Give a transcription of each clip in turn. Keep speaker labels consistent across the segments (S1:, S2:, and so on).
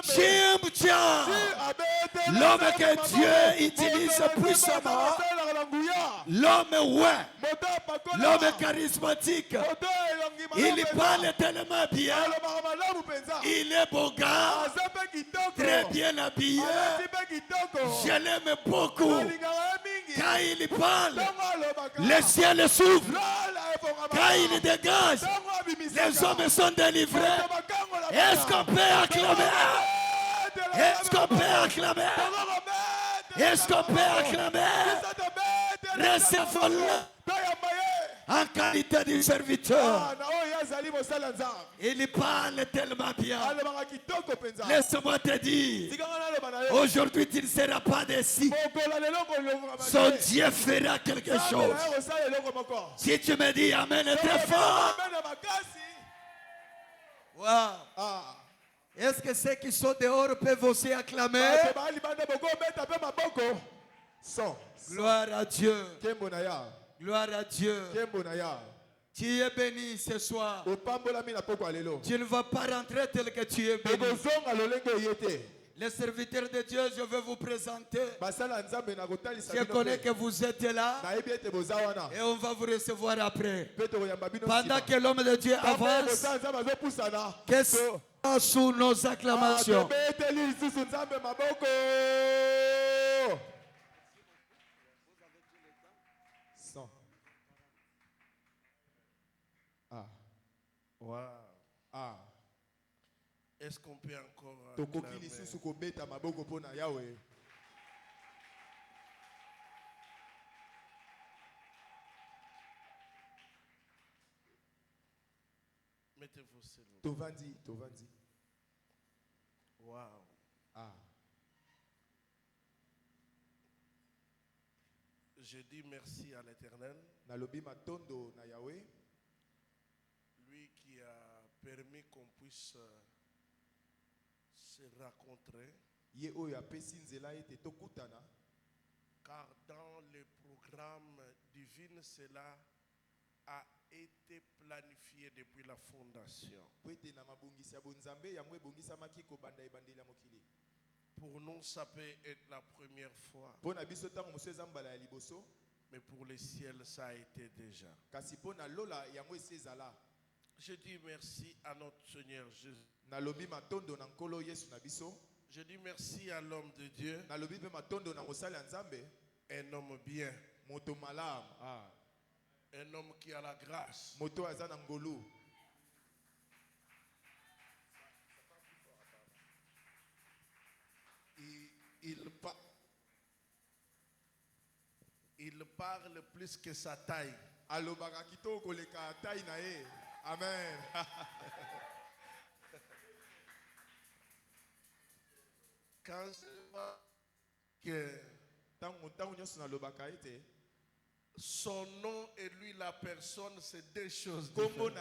S1: Chimcha. L'homme que Dieu utilise puissamment. L'homme ouais. L'homme charismatique. Il parle tellement bien. Il est beau gars. Très bien habillé. Je l'aime beaucoup. Quand il parle, le ciel s'ouvre. Quand il dégage, les hommes sont délivrés. Est-ce qu'on peut acclamer? Est-ce qu'on peut acclamer? Est-ce qu'on peut acclamer? Recevons-le en qualité de serviteur. Il parle tellement bien. Laisse-moi te dire, aujourd'hui tu ne seras pas déçu. Son Dieu fera quelque chose. Si tu me dis Amen, très fort. Wow. Est-ce que ceux qui sont dehors peuvent aussi acclamer? Gloire à Dieu. Gloire à Dieu. Tu es béni ce soir. Tu ne vas pas rentrer tel que tu es béni. Les serviteurs de Dieu, je vais vous présenter. Je connais que vous êtes là. Et on va vous recevoir après. Pendant que l'homme de Dieu avance, qu'est-ce sous nos acclamations?
S2: Wow. Est-ce qu'on peut encore mettez-vous s'il vous plaît. Wow. Je dis merci à l'Éternel. Lui qui a permis qu'on puisse se rencontrer. Car dans le programme divin, cela a été planifié depuis la fondation. Pour nous, ça peut être la première fois. Mais pour le ciel, ça a été déjà. Je dis merci à notre Seigneur Jésus. Je dis merci à l'homme de Dieu. Un homme bien. Un homme qui a la grâce. Il parle plus que sa taille.
S3: Amen.
S2: Quand je vois que son nom et lui la personne, c'est deux choses différentes.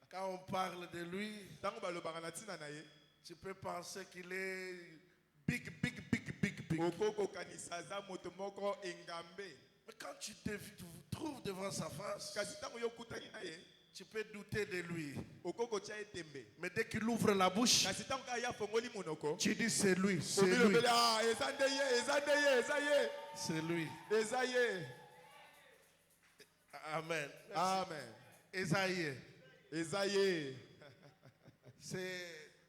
S2: Quand on parle de lui, tu peux penser qu'il est big. Mais quand tu te trouves devant sa face, tu peux douter de lui. Mais dès qu'il ouvre la bouche, tu dis c'est lui, c'est lui. C'est lui. Amen.
S3: Amen.
S2: Esaïe.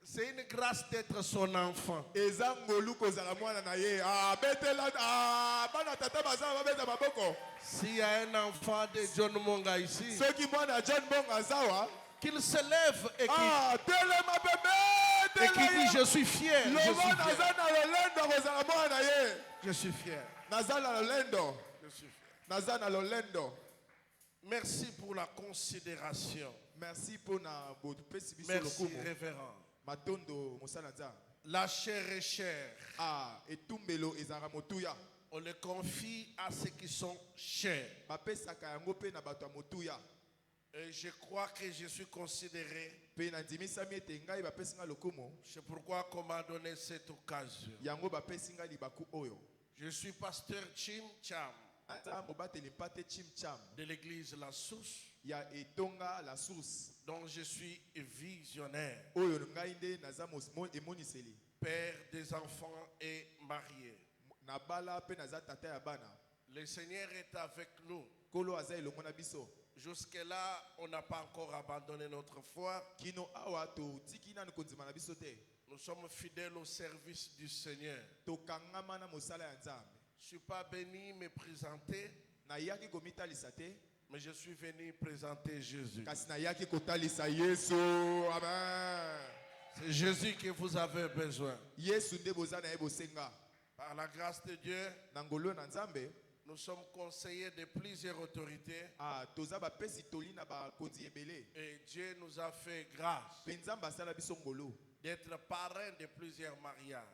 S2: C'est une grâce d'être son enfant. S'il y a un enfant de John Monga ici, qu'il se lève et qu'il dit je suis fier. Je suis fier. Merci pour la considération.
S3: Merci pour
S2: merci révérend. La chair est chère. On le confie à ceux qui sont chers. Et je crois que je suis considéré. C'est pourquoi on m'a donné cette occasion. Je suis pasteur Chim Cham de l'église La Source. dont je suis visionnaire,
S3: oyo ngai nde naza emoniseli
S2: père des enfants et marié.
S3: nabala pe naza tata ya bana
S2: Le Seigneur est avec nous.
S3: kolo aza elongo na biso
S2: Jusque-là, on n'a pas encore abandonné notre foi.
S3: kino awa totiki nanu kondima na biso te
S2: Nous sommes fidèles au service du Seigneur.
S3: tokangama na mosala ya nzambe.
S2: Je ne suis pas béni me présenter,
S3: nayaki komitalisa te
S2: mais je suis venu présenter Jésus.
S3: kasi nayaki kotalisa yesu. Amen.
S2: C'est Jésus que vous avez besoin.
S3: yesu nde boza na ye bosenga.
S2: Par la grâce de Dieu,
S3: na ngolo na nzambe
S2: nous sommes conseillers de plusieurs autorités
S3: toza bapesi toli na bakonzi ebele
S2: et Dieu nous a fait grâce
S3: mpe nzambe asala biso ngolo
S2: d'être parrain de plusieurs mariages.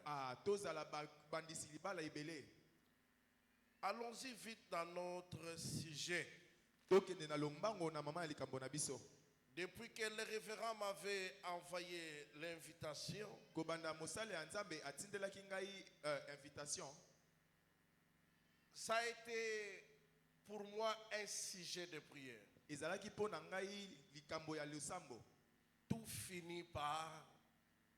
S3: tozala babandisi libala ebele.
S2: Allons-y vite dans notre sujet.
S3: tokende na lombango na mama ya likambo na biso.
S2: Depuis que le révérend m'avait envoyé l'invitation,
S3: kobanda mosala ya nzambe atindelaki ngai invitation.
S2: ça a été pour moi un sujet de prière.
S3: ezalaki mpo na ngai likambo ya losambo.
S2: Tout finit par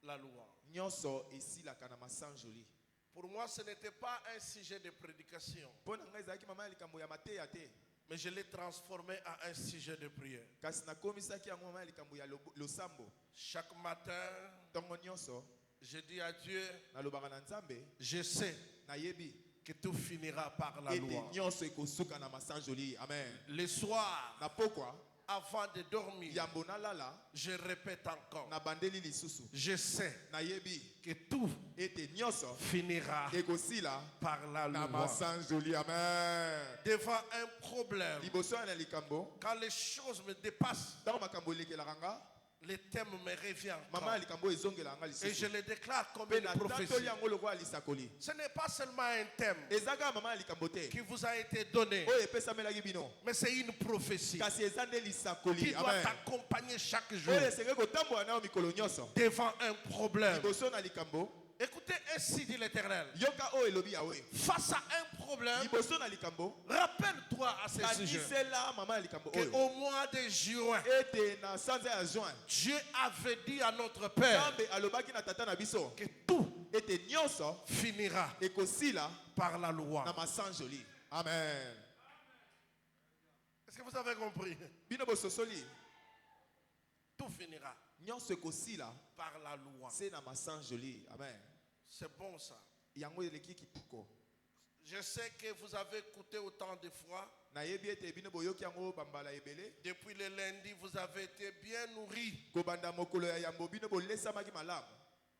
S2: la loi.
S3: nyonso esilaka na masanjoli.
S2: Pour moi, ce n'était pas un sujet de prédication,
S3: mpo na ngai ezalaki mama ya likambo ya mateya te
S2: mais je l'ai transformé en un sujet de prière.
S3: kasi nakomisaki yango mama ya likambo ya losambo.
S2: Chaque matin,
S3: ntongo nyonso
S2: je dis à Dieu,
S3: nalobaka na nzambe
S2: je sais
S3: nayebi
S2: que tout finira par la
S3: ete
S2: loi.
S3: nyonso ekosuka na masanjoli. Amen.
S2: Le soir,
S3: na pokwa
S2: avant de dormir,
S3: yambo nalala
S2: je répète encore,
S3: na bandeli lisusu
S2: je sais
S3: nayebi
S2: que tout
S3: ete nyonso
S2: finira
S3: ekosila
S2: par la
S3: na
S2: loi.
S3: masanjoli. Amen.
S2: Devant un problème,
S3: liboso ya na likambo
S2: quand les choses me dépassent,
S3: ntango makambo elekelaka nga
S2: le thème me revient
S3: mama
S2: encore.
S3: ya likambo ezongela nga
S2: Et je
S3: lisusu
S2: le déclare comme
S3: mpe
S2: une
S3: natatoli
S2: prophétie.
S3: yango lokola lisakoli.
S2: Ce n'est pas seulement un thème
S3: eza kaka mama ya likambo te
S2: qui vous a été donné,
S3: oyo epesamelaki bino
S2: mais c'est une prophétie
S3: kasi eza nde
S2: qui
S3: lisakoli.
S2: doit
S3: Amen.
S2: t'accompagner chaque jour
S3: oyo esengeli kotambola nayo mikolo nyonso
S2: devant un problème.
S3: liboso na likambo.
S2: Écoutez, ainsi dit l'Éternel.
S3: yoka oyo elobi yawe
S2: Face à un problème,
S3: liboso na likambo
S2: rappelle-toi à ce sujet
S3: kanisela mama ya likambo
S2: que
S3: oyo
S2: au mois de juin,
S3: ete na sanza ya juin
S2: Dieu avait dit à notre Père
S3: nzambe alobaki na tata na biso
S2: que tout
S3: ete nyonso
S2: finira
S3: ekosila
S2: par la loi.
S3: na masanjoli. Amen.
S2: Est-ce que vous avez compris?
S3: bino bososoli
S2: Tout finira
S3: nyonso ekosila
S2: par la loi.
S3: se na masanjoli. Amen.
S2: C'est bon ça.
S3: yango eleki kitoko.
S2: Je sais que vous avez écouté autant de fois.
S3: nayebi ete bino boyoki yango bambala ebele.
S2: Depuis le lundi, vous avez été bien nourris.
S3: kobanda mokolo ya yambo bino bolesamaki malamu.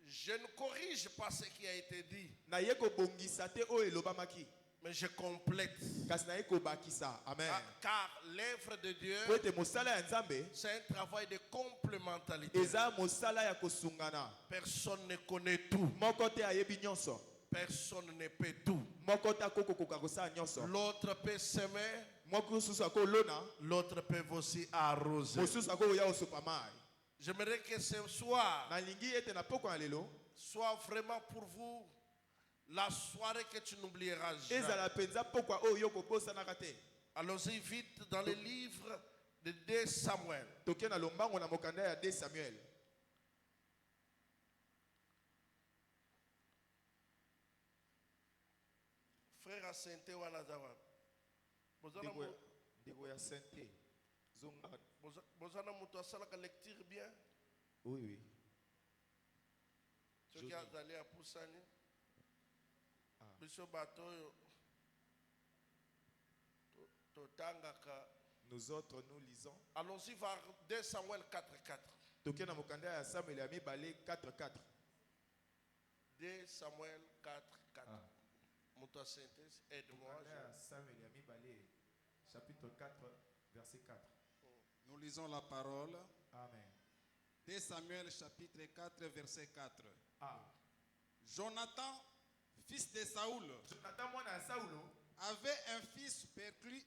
S2: Je ne corrige pas ce qui a été dit,
S3: naye kobongisa te oyo elobamaki
S2: mais je complète.
S3: kasi naye kobakisa. Amen.
S2: Car l'œuvre de Dieu,
S3: po ete mosala ya nzambe
S2: c'est un travail de complémentarité.
S3: eza mosala ya kosungana.
S2: Personne ne connaît tout.
S3: moko te ayebi nyonso.
S2: Personne ne peut tout.
S3: moko te akokokoka kosala nyonso.
S2: L'autre peut semer,
S3: moko mosusu akolona
S2: l'autre peut aussi arroser.
S3: mosusu akoya kosopa mai.
S2: J'aimerais que ce soir
S3: nalingi ete na poko ya lelo
S2: soit vraiment pour vous la soirée que tu n'oublieras jamais.
S3: ezala mpenza pokwa oyo kobosanaka te.
S2: Allons-y vite dans le livre de 2 Samuel.
S3: toke na lombango na mokanda ya 2 Samuel.
S2: Frère Asante Wanazawa.
S3: ndeko ya sente zonga.
S2: Bozana mutu asalaka lecture bien.
S3: oui oui.
S2: Ceux qui ont allé à Poussani. Biso bato totangaka.
S3: nous autres nous lisons.
S2: Allons-y vers 2 Samuel 4:4.
S3: toke na mokanda ya Samuel ya mibale 4:4.
S2: 2 Samuel 4:4. Mutu Asante, aide-moi.
S3: Samuel ya mibale chapitre 4 verset 4.
S4: Nous lisons la parole.
S3: Amen.
S4: 2 Samuel chapitre 4 verset 4. Jonathan, fils de Saoul,
S3: Jonathan mwana ya Saulo
S4: avait un fils perclus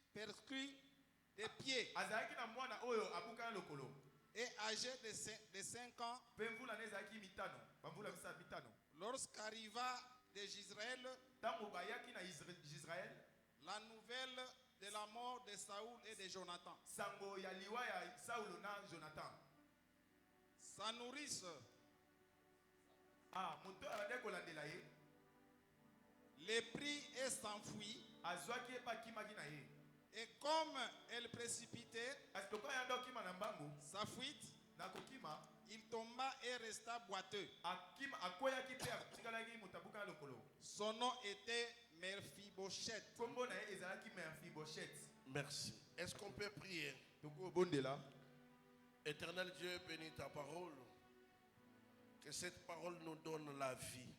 S4: des pieds
S3: azalaki na mwana oyo abukana lokolo
S4: et âgé de 5 ans
S3: mpe mvula na ezalaki mitano bamvula misala mitano.
S4: lorsqu'arriva d'Israël
S3: ntango bayaki na Israel
S4: la nouvelle de la mort de Saoul et de Jonathan.
S3: sango ya liwa ya Saulo na Jonathan.
S4: sa nourrice.
S3: Ah, moto a kolandela ye.
S4: Le prix est s'enfuit.
S3: Azwaki e pa kimaki na ye.
S4: Et comme elle précipitait
S3: Asitoko ya ndo kima na mbangu.
S4: sa fuite,
S3: Na kokima.
S4: il tomba et resta boiteux.
S3: Akima akoyaki pe atikalaki mutabuka lokolo.
S4: Son nom était Mephibosheth.
S3: Kombo na ye ezalaki Mephibosheth.
S2: Merci. Est-ce qu'on peut prier?
S1: Toko bondela.
S2: Éternel Dieu, bénis ta parole. Que cette parole nous donne la vie.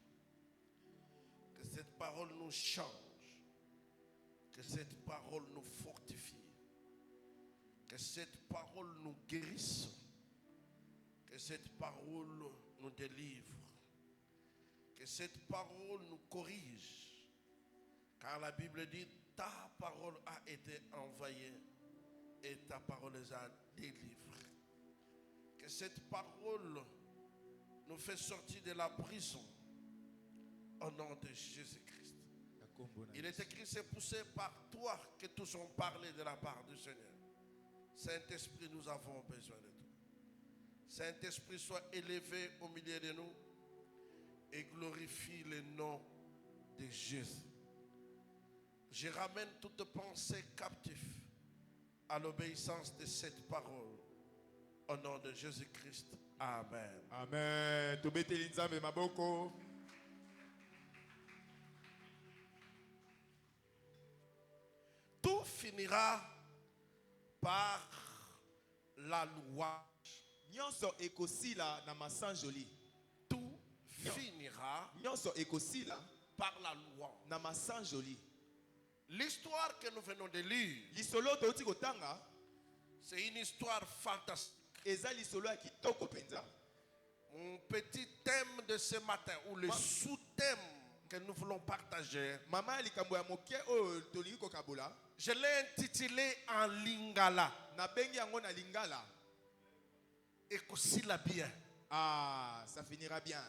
S2: Que cette parole nous change. Que cette parole nous fortifie. Que cette parole nous guérisse. Que cette parole nous délivre. Que cette parole nous corrige. Car la Bible dit, ta parole a été envoyée et ta parole les a délivrés. Que cette parole nous fait sortir de la prison au nom de Jésus-Christ. Il est écrit, c'est poussé par toi que tous ont parlé de la part du Seigneur. Saint-Esprit, nous avons besoin de toi. Saint-Esprit, sois élevé au milieu de nous et glorifie le nom de Jésus. Je ramène toute pensée captive à l'obéissance de cette parole. Au nom de Jésus-Christ. Amen.
S1: Amen. Tobeteli nzambe maboko.
S2: Tout finira par la loi.
S1: Nyonso ekosila na masanjoli.
S2: Tout finira
S1: Nyonso ekosila
S2: par la loi.
S1: na masanjoli.
S2: L'histoire que nous venons de lire,
S1: Lisolo touti kotanga
S2: c'est une histoire fantastique.
S1: eza lisolo ya kitoko penza.
S2: Mon petit thème de ce matin, ou le sous-thème que nous voulons partager,
S1: Mama likambo ya moke o tolingi kokabola.
S2: je l'ai intitulé en lingala.
S1: Na bengi yango na lingala.
S2: Ekosila bien.
S1: Ah, ça finira bien.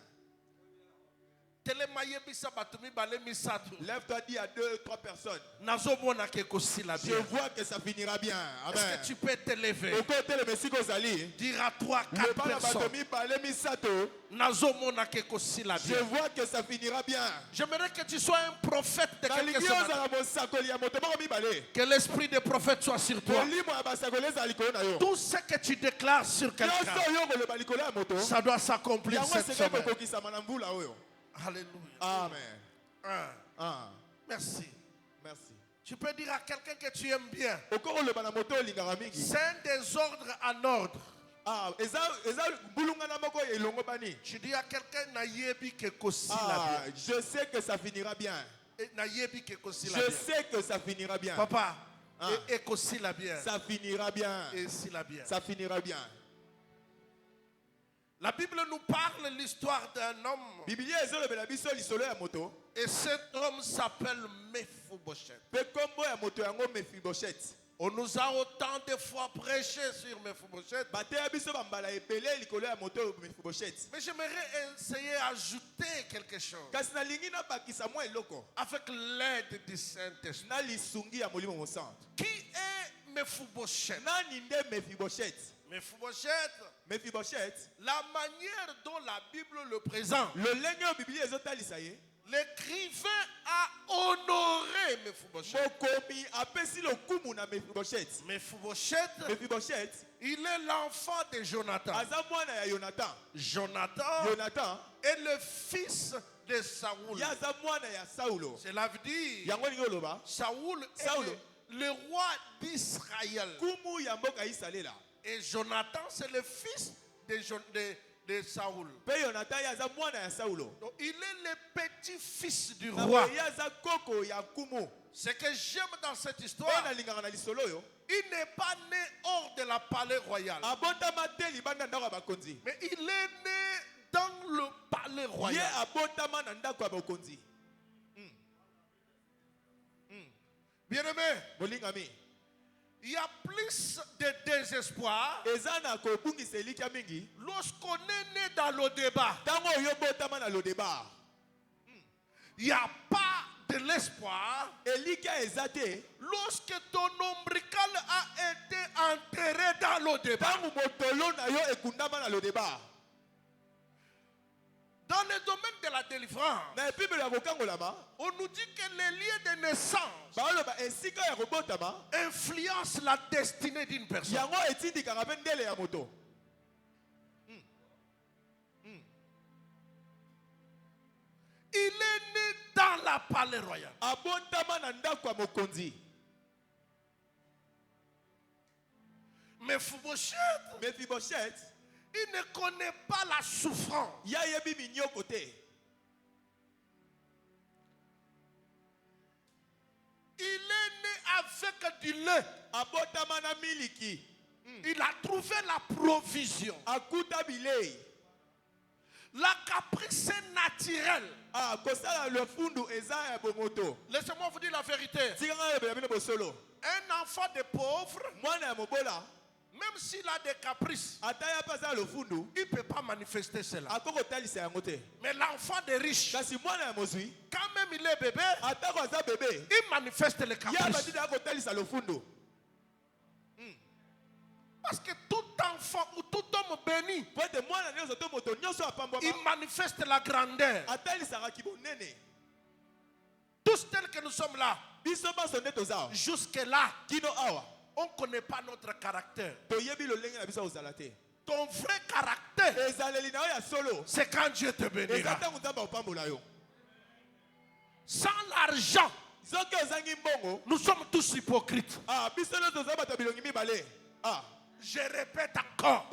S2: Telemaye bisa batumi bale misatu.
S1: Lève-toi, dis à 2 ou 3 personnes.
S2: Nazomona ke ekosila
S1: Je
S2: bien.
S1: vois que ça finira bien. Amen.
S2: Est-ce que tu peux te lever?
S1: Au côté le Messie Kozali.
S2: Dire à 3,
S1: Le
S2: 4
S1: bala
S2: personnes.
S1: batomi bale misato.
S2: Nazomona ke ekosila
S1: Je
S2: bien.
S1: vois que ça finira bien.
S2: J'aimerais que tu sois un prophète de quelque
S1: Nalingi
S2: chose.
S1: ozala mosakoli ya moto moko mibale.
S2: Que l'esprit de prophète soit sur toi.
S1: Molimo ya basakoli ezala likolo na yo.
S2: Tout ce que tu déclares sur quelqu'un,
S1: Nyonso oyo koloba likolo ya moto.
S2: ça doit s'accomplir
S1: Yango
S2: cette
S1: seke
S2: semaine.
S1: kokokisama na mvula oyo.
S2: Alléluia.
S1: Amen. Ah.
S2: Merci.
S1: Merci.
S2: Tu peux dire à quelqu'un que tu aimes bien.
S1: Okoko loba na moto olingaka mingi.
S2: C'est un désordre en ordre.
S1: Ah, eza bulungana moko elongo bani.
S2: Tu dis à quelqu'un nayebi ke kosila
S1: Ah,
S2: bien.
S1: je sais que ça finira bien.
S2: Et nayebi ke kosila
S1: Je
S2: bien.
S1: sais que ça finira bien.
S2: Papa,
S1: Ah.
S2: et kosila bien.
S1: Ça finira bien.
S2: Et sila bien.
S1: Ça finira bien.
S2: La Bible nous parle l'histoire d'un homme.
S1: Biblia ezolobela biso lisolo ya moto.
S2: Et cet homme s'appelle Mephibosheth.
S1: Pe kombo ya moto yango Mephibosheth.
S2: On nous a autant de fois prêché sur Mephibosheth.
S1: Bateya biso bambala epele likolo ya moto Mephibosheth.
S2: Mais j'aimerais essayer d'ajouter quelque chose.
S1: Kasi nalingi nabakisa mwa eloko.
S2: Avec l'aide du Saint-Esprit.
S1: Na lisungi ya molimo mosantu.
S2: Qui est Mephibosheth?
S1: Nani nde Mephibosheth?
S2: Mephibosheth,
S1: Mephibosheth.
S2: la manière dont la Bible le présente,
S1: Lolenge oyo Biblia ezotalisa ye.
S2: l'écrivain a honoré Mephibosheth.
S1: Mokomi apesi lokumu na Mephibosheth.
S2: Mephibosheth,
S1: Mephibosheth
S2: il est l'enfant de Jonathan.
S1: aza mwana ya Jonathan.
S2: Jonathan
S1: Jonathan
S2: est le fils de Saoul.
S1: ye aza mwana ya Saulo.
S2: Cela veut dire
S1: Yango lingi oloba.
S2: Saoul
S1: Saoul.
S2: est le roi d'Israël.
S1: Kumu ya mboka Israela.
S2: Et Jonathan, c'est le fils de Saoul.
S1: Pe Jonathan ye aza mwana ya Saulo.
S2: Donc, il est le petit-fils du
S1: Na
S2: roi.
S1: ye aza koko ya kumu.
S2: Ce que j'aime dans cette
S1: Pe
S2: histoire,
S1: nalingaka na lisolo oyo.
S2: il n'est pas né hors de la palais royal.
S1: Abotama te libanda ndako ya bakonzi.
S2: Mais il est né dans le palais
S1: Ye
S2: royal.
S1: abotama na ndako ya bakonzi.
S2: Bien-aimé,
S1: Molingami.
S2: il y a plus de désespoir
S1: Eza na kobungisa elikya mingi.
S2: lorsqu'on est né dans le débat.
S1: Tango oyo botama na lodeba.
S2: Il n'y a pas de l'espoir
S1: Elikya eza te.
S2: lorsque ton ombilical a été enterré dans le débat.
S1: Tango motolo na yo ekundama na lodeba.
S2: Dans le domaine de la délivrance, on nous dit que les lieux de naissance influencent la destinée d'une personne. Il est né dans la palais royale. Mephibosheth, il ne connaît pas la souffrance. Il est né avec du lait. Il a trouvé la provision. La caprice naturelle. Laissez-moi vous dire la vérité. Un enfant de pauvre, même s'il a des caprices, il ne peut pas manifester cela. Mais l'enfant de riche, quand même il est bébé, il manifeste les caprices. Parce que tout enfant ou tout homme béni, il manifeste la grandeur. Tous tels que nous sommes là, jusque-là, on ne connaît pas notre caractère. Ton vrai caractère, c'est quand Dieu te bénira. Sans l'argent, nous sommes tous hypocrites. Je répète encore,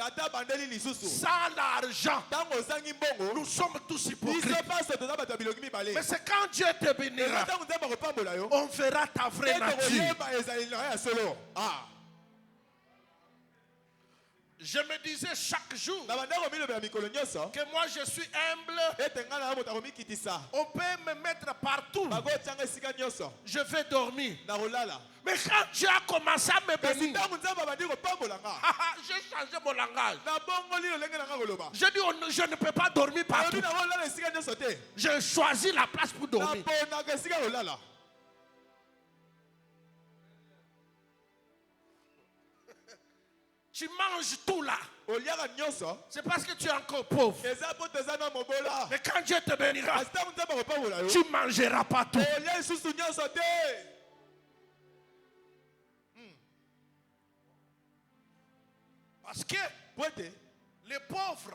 S2: sans l'argent, nous sommes tous hypocrites. Mais c'est quand Dieu te bénira, on verra ta vraie nature. Je me disais chaque jour que moi je suis humble. On peut me mettre partout. Je vais dormir. Mais quand Dieu a commencé à me bénir, j'ai changé mon langage. Je dis je ne peux pas dormir partout. J'ai choisi la place pour dormir. Tu manges tout là. C'est parce que tu es encore pauvre. Mais quand Dieu te bénira, tu ne mangeras pas tout. Parce que les pauvres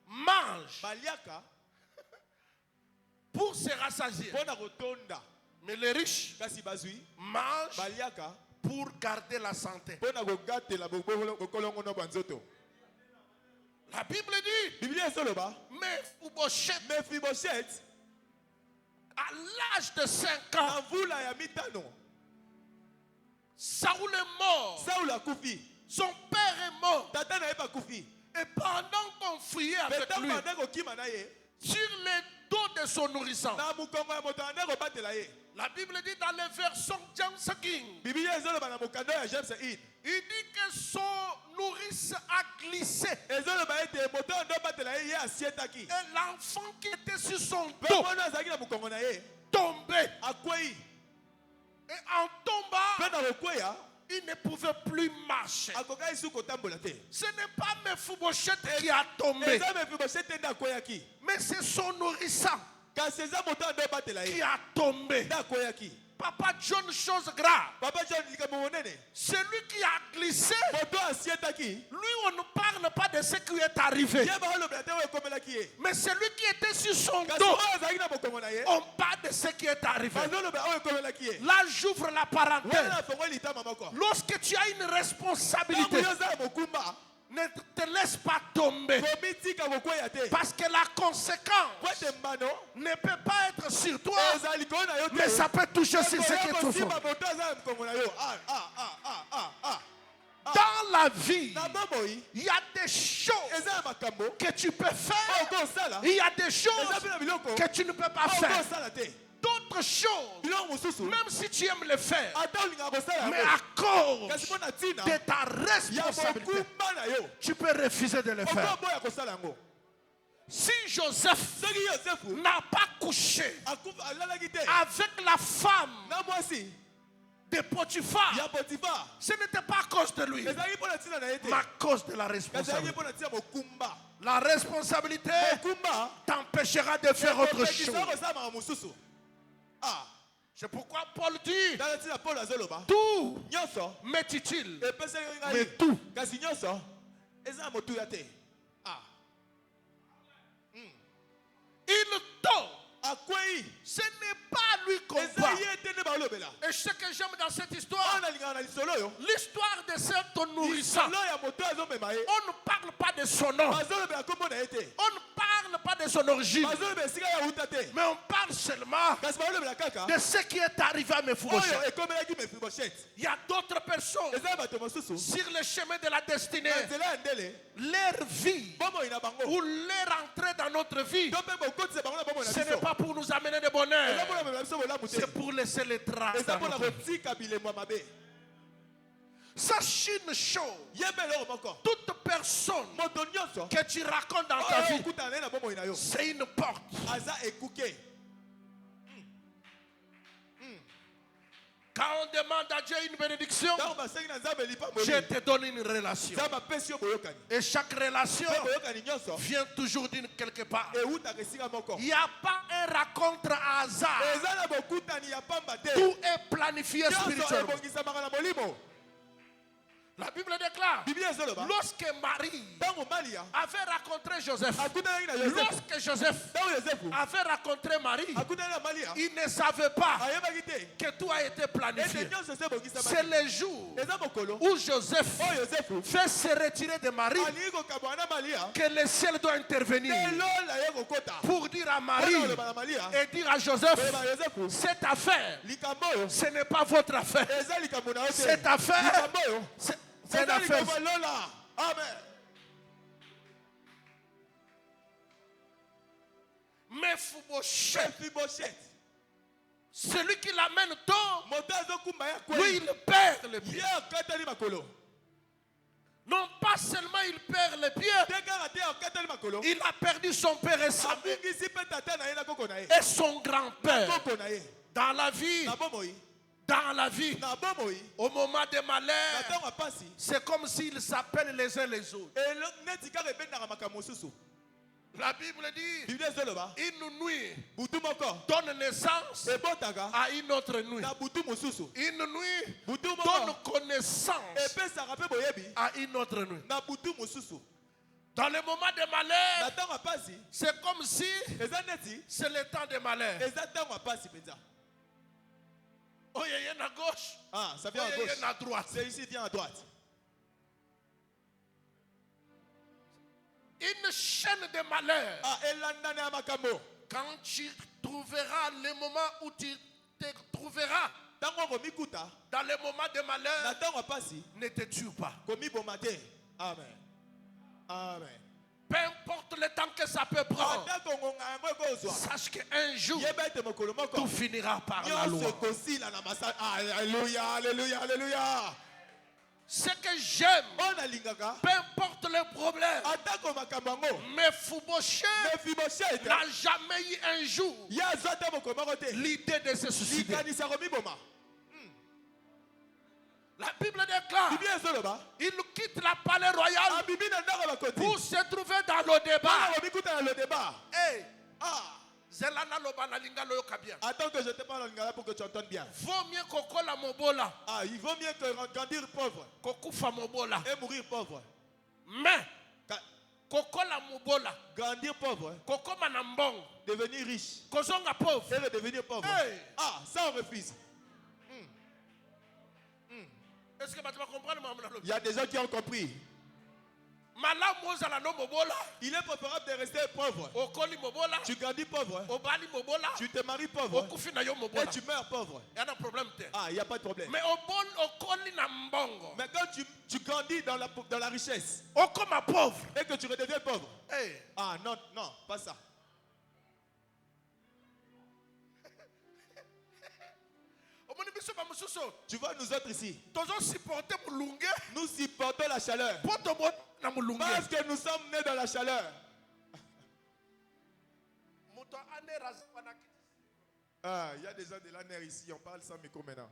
S2: mangent pour se rassasier. Mais les riches mangent pour garder la santé. La Bible dit, Mephibosheth, à l'âge de 5 ans, Saoul est mort. Son père est mort. Et pendant qu'on fuyait avec lui, sur les dos de son nourrissant, la Bible dit dans les versets James King, il dit que son nourrice a glissé. Et l'enfant qui était sur son dos tombait. Et en tombant, il ne pouvait plus marcher. Ce n'est pas Mephibosheth qui a tombé, mais c'est son nourrissant qui a tombé. Papa John, chose grave. Celui qui a glissé, lui on ne parle pas de ce qui est arrivé, mais celui qui était sur son dos, on parle de ce qui est arrivé. Là j'ouvre la parenthèse. Lorsque tu as une responsabilité, ne te laisse pas tomber, parce que la conséquence ne peut pas être sur toi, mais ça peut toucher sur ce qui est au fond. Dans la vie, il y a des choses que tu peux faire, il y a des choses que tu ne peux pas faire. D'autres choses, même si tu aimes les faire, mais à cause de ta responsabilité, tu peux refuser de les faire. Si Joseph n'a pas couché avec la femme de Potiphar, ce n'était pas à cause de lui, mais à cause de la responsabilité. La responsabilité t'empêchera de faire autre chose. Ah, c'est pourquoi Paul dit tout m'est-il, mais tout. Ah. Il tord. Ce n'est pas lui qu'on voit. Et ce que j'aime dans cette histoire, l'histoire de cet nourrissant, on ne parle pas de son nom, on ne parle pas de son origine, mais on parle seulement de ce qui est arrivé à Mephibosheth. Il y a d'autres personnes sur le chemin de la destinée, leur vie ou leur entrée dans notre vie, ce n'est pas pour nous amener de bonheur, c'est pour laisser les traces dans notre vie. Sache une chose, toute personne que tu racontes dans ta vie, c'est une porte. Quand on demande à Dieu une bénédiction, Dieu te donne une relation. Et chaque relation vient toujours d'une quelque part. Il n'y a pas un rencontre à hasard. Tout est planifié spirituellement. La Bible déclare, lorsque Marie avait rencontré Joseph, lorsque Joseph avait rencontré Marie, il ne savait pas que tout a été planifié. C'est le jour où Joseph fait se retirer de Marie que le ciel doit intervenir pour dire à Marie et dire à Joseph, cette affaire, ce n'est pas votre affaire. Cette affaire, c'est une affaire. Amen. Mephibosheth, celui qui l'amène tôt, lui il perd le pied. Non pas seulement il perd le pied, il a perdu son père et sa mère et son grand-père. Dans la vie, au moment des malheurs, c'est comme s'ils s'appellent les uns les autres. La Bible dit, une nuit donne naissance à une autre nuit. Une nuit donne connaissance à une autre nuit. Dans le moment de malheur, c'est comme si c'est le temps de malheur. Oh, il y en a à gauche.
S1: Ah, ça vient à gauche.
S2: Il y en a à droite.
S1: C'est ici, vient à droite.
S2: Une chaîne de malheur.
S1: Ah,
S2: quand tu trouveras le moment où tu te trouveras dans le moment de malheur, ne te tue pas.
S1: Amen. Amen.
S2: Peu importe le temps que ça peut prendre, sache qu'un jour, tout finira par la loi.
S1: Alléluia, alléluia, alléluia.
S2: Ce que j'aime, peu importe le problème, Mephibosheth n'a jamais eu un jour l'idée de se suicider. La Bible déclare, il quitte la palais royal pour se trouver dans le débat. Hey.
S1: Attends que je te parle en lingala pour que tu entendes bien.
S2: Vaut mieux kokola mobola.
S1: Ah, il vaut mieux que grandir pauvre
S2: kokufa mobola
S1: et mourir pauvre.
S2: Mais kokola mobola,
S1: grandir pauvre,
S2: kokoma na mbongo,
S1: devenir riche,
S2: kozonga pauvre
S1: et redevenir pauvre.
S2: Hey.
S1: Ah, ça on refuse.
S2: Est-ce que tu vas comprendre?
S1: Il y a des gens qui ont compris.
S2: Il
S1: est préférable de rester pauvre. Tu grandis pauvre. Tu te maries pauvre. Et tu meurs pauvre. Ah, il n'y a pas de problème.
S2: Mais
S1: quand tu grandis dans la richesse
S2: pauvre
S1: et que tu redeviens pauvre.
S2: Hey.
S1: Ah non, non, pas ça. Tu vois, nous autres ici, nous supportons la chaleur. Parce que nous sommes nés dans la chaleur. Ah, il y a des gens de la nerf ici, on parle sans micro maintenant.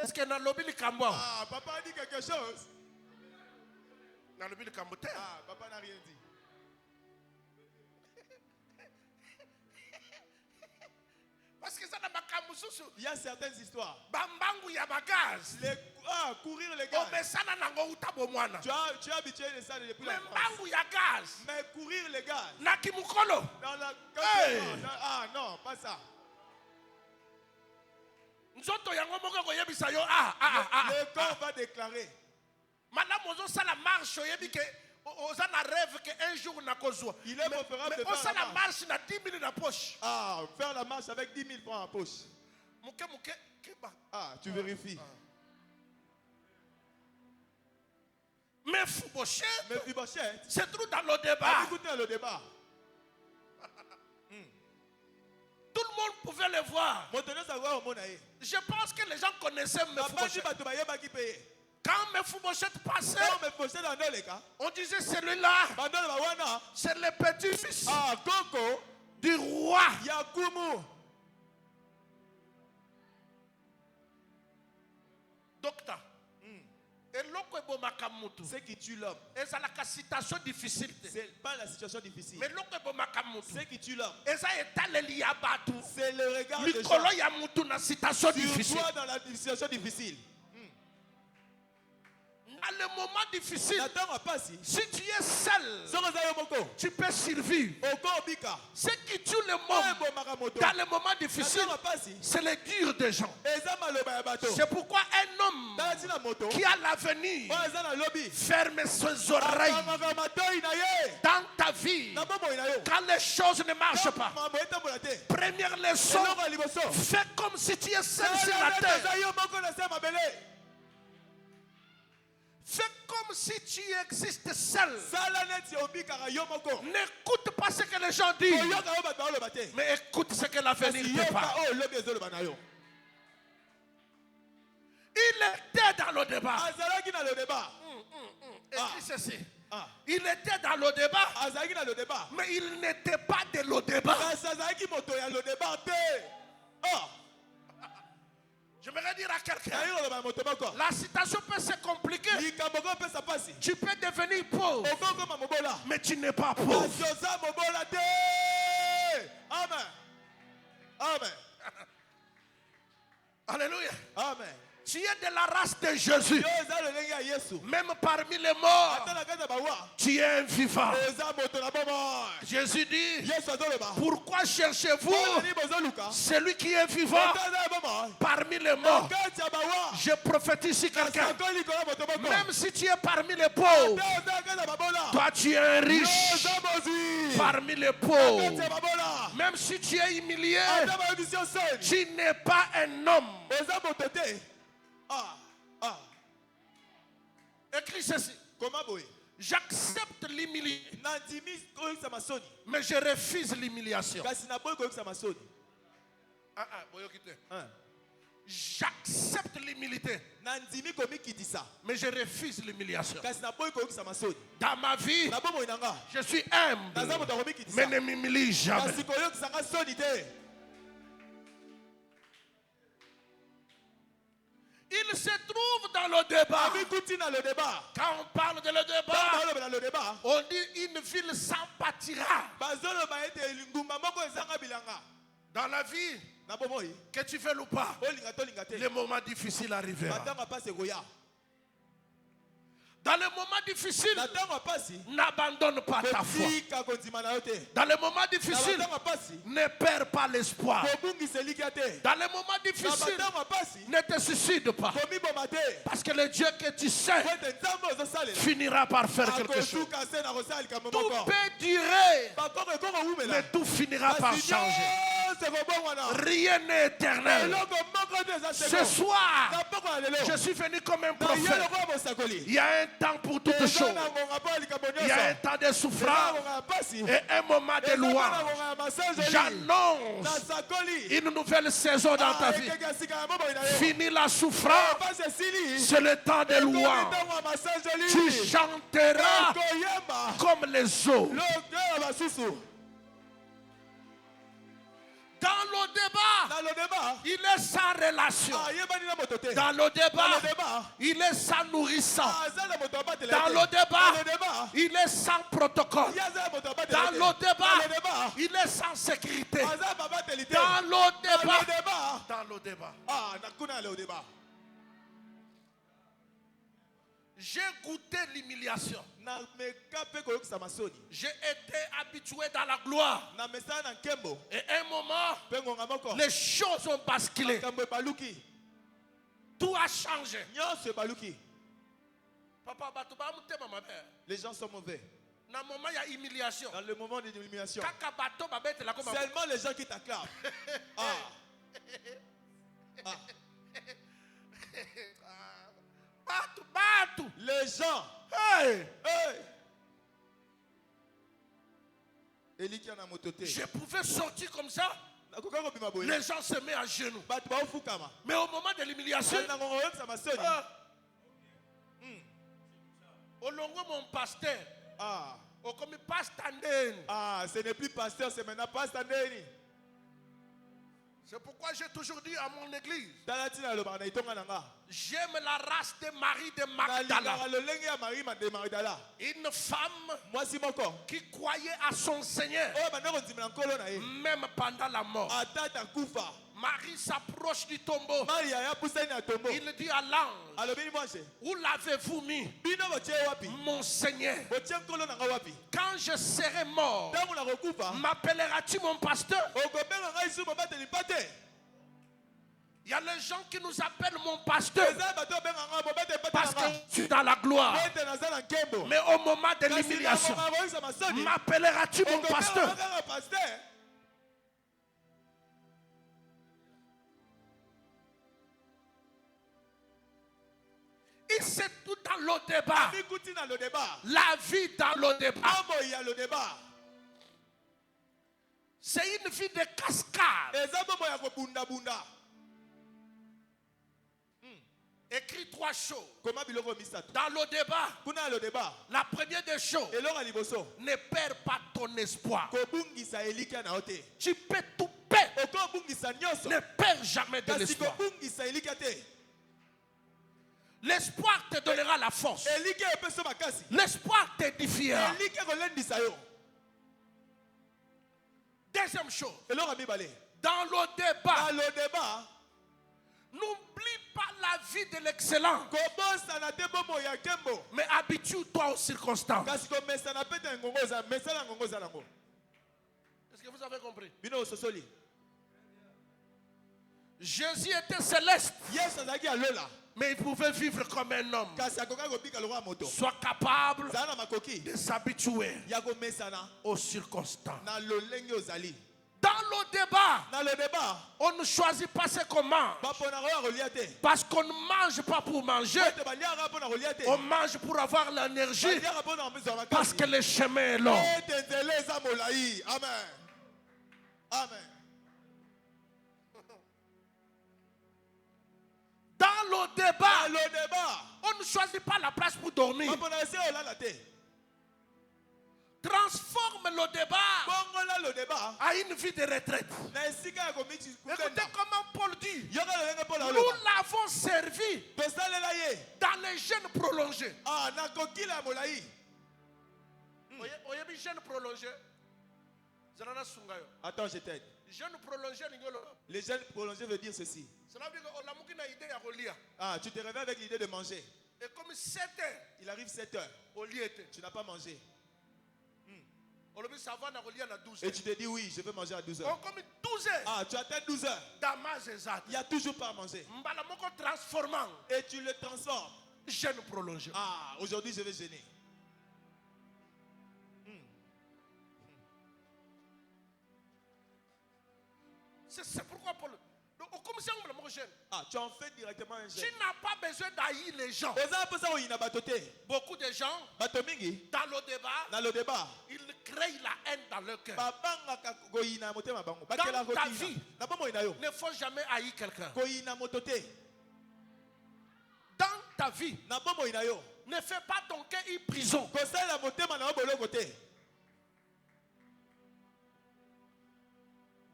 S2: Est-ce que dans l'obili Kambo?
S1: Ah, papa a dit quelque chose.
S2: Dans l'obili Kambo.
S1: Ah, papa n'a rien dit.
S2: Parce que ça n'a pas Kambo.
S1: Il y a certaines histoires.
S2: Bambangu ya bagaz.
S1: Courir les gaz.
S2: Obesana nango utabo mwana.
S1: Tu as habitué de ça depuis la France.
S2: Bambangu ya gaz.
S1: Mais courir les gaz.
S2: Nakimukolo.
S1: Dans la...
S2: Hey.
S1: Ah non, pas ça.
S2: Nzoto yango moko ko yebisa yo
S1: Le corps va déclarer.
S2: Madame ozo sala marche yebi ke oza na rêve que un jour na kozwa.
S1: Il est préférable de
S2: faire
S1: faire
S2: la marche na 10 000 na poche.
S1: Ah, faire la marche avec 10 000 francs en poche. Ah, tu vérifies.
S2: Mais Mephibosheth, c'est tout dans le débat.
S1: Écoutez le débat.
S2: Tout le monde pouvait le voir. Je pense que les gens connaissaient Mephibosheth. Quand Mephibosheth passait, on disait celui-là, c'est le petit-fils du roi. Docteur.
S1: C'est qui tue l'homme.
S2: Et ça la situation difficile.
S1: C'est pas la situation difficile.
S2: Mais
S1: c'est qui tue l'homme.
S2: C'est
S1: le regard de gens.
S2: difficile.
S1: Tu dans la situation difficile.
S2: Dans le moment difficile, si tu es seul, tu peux survivre. Ce qui tue le monde dans le moment difficile, c'est les durs des gens. C'est pourquoi un homme qui a l'avenir ferme ses oreilles dans ta vie quand les choses ne marchent pas. Première leçon, fais comme si tu es seul sur la terre. Fais comme si tu existes seul. N'écoute pas ce que les gens disent, mais écoute ce que l'avenir te parle. Il était dans le débat. Écris ceci. Il était dans le débat, mais il n'était pas dans le débat. Je voudrais dire à quelqu'un, la situation peut se compliquer. Tu peux devenir pauvre, mais tu n'es pas pauvre.
S1: Amen. Amen.
S2: Alléluia.
S1: Amen.
S2: Tu es de la race de Jésus. Même parmi les morts, tu es un vivant. Jésus dit, pourquoi cherchez-vous celui qui est vivant parmi les morts? Je prophétise ici quelqu'un. Même si tu es parmi les pauvres, toi tu es un riche parmi les pauvres. Même si tu es humilié, tu n'es pas un homme. Écris ceci. J'accepte l'humiliation, mais je refuse l'humiliation. J'accepte l'humilité, mais je refuse l'humiliation. Dans ma vie, je suis humble, mais ne m'humilie jamais. Il se trouve dans le débat. Quand on parle de le débat, on dit une ville sans pâtira. Dans la vie, que tu fais ou pas, les moments difficiles arrivent. Dans les moments difficiles, n'abandonne pas ta foi. Dans les moments difficiles, ne perds pas l'espoir. Dans les moments difficiles, ne te suicide pas. Parce que le Dieu que tu sais finira par faire quelque chose. Tout peut durer, mais tout finira par changer. Rien n'est éternel. Ce soir, je suis venu comme un prophète. Il y a un temps pour toutes choses. Il y a un temps de souffrance et un moment de louange. J'annonce une nouvelle saison dans ta vie. Fini la souffrance, c'est le temps de louange. Tu chanteras comme les eaux. Dans le débat, il est sans relation. Dans le débat, il est sans nourrissant. Dans le débat, il est sans protocole. Dans le débat, il est sans sécurité. Dans le débat. Dans le débat. J'ai goûté l'humiliation. J'ai été habitué dans la gloire. Et à un moment, les choses ont basculé. Tout a changé. Papa,
S1: les gens sont mauvais.
S2: Dans le moment, il y a humiliation.
S1: Dans le moment de l'humiliation,
S2: Seulement
S1: seulement les gens qui t'acclament. Les gens.
S2: Hey. Je pouvais sortir comme ça. Les gens se mettent à genoux. Mais au moment de l'humiliation, au long mon pasteur, comme pasteur,
S1: ce n'est plus pasteur, c'est maintenant pasteur.
S2: C'est pourquoi j'ai toujours dit à mon église, j'aime la race de Marie de Magdala. Une femme qui croyait à son Seigneur, même pendant la mort. Marie s'approche du tombeau. Il dit à l'ange, où l'avez-vous mis, mon Seigneur? Quand je serai mort, m'appelleras-tu mon pasteur? Il y a les gens qui nous appellent mon pasteur parce que je suis dans la gloire. Mais au moment de l'humiliation, m'appelleras-tu mon pasteur? Et c'est tout dans le débat. La vie dans le débat. C'est une vie de cascade. Écrit 3 choses. Dans le débat, la première des choses, ne perds pas ton espoir. Tu peux tout perdre. Ne perds jamais de l'espoir. L'espoir te donnera la force. L'espoir t'édifiera. Deuxième chose, dans le débat, n'oublie pas la vie de l'excellent, mais habitue-toi aux circonstances. Est-ce que vous avez compris? Jésus était céleste, mais il pouvait vivre comme un homme. Sois capable de s'habituer aux circonstances. Dans le débat, on ne choisit pas ce qu'on mange. Parce qu'on ne mange pas pour manger. On mange pour avoir l'énergie. Parce que le chemin est long.
S1: Amen. Amen.
S2: Dans le débat, on ne choisit pas la place pour dormir. Transforme le débat à une vie de retraite. Écoutez comment Paul dit. Nous l'avons servi dans les jeûnes prolongés. Voyez, jeûne prolongé.
S1: Attends, je t'aide. Les jeûnes prolongés veut dire ceci. Tu te réveilles avec l'idée de manger.
S2: Et comme 7 heures,
S1: il arrive 7 heures. Tu n'as pas mangé. Et tu te dis oui, je vais manger à 12 heures.
S2: Comme 12 heures.
S1: Tu attends 12 heures. Il n'y a toujours pas à manger. Et tu le transformes.
S2: Jeûne prolongé.
S1: Aujourd'hui je vais jeûner.
S2: C'est pourquoi Paul.
S1: Tu en fais directement un jeûne.
S2: Tu n'as pas besoin d'haïr les gens. Beaucoup de gens, dans le débat, ils créent la haine dans leur cœur. Dans ta vie, ne faut jamais haïr quelqu'un. Dans ta vie, ne fais pas ton cœur une prison.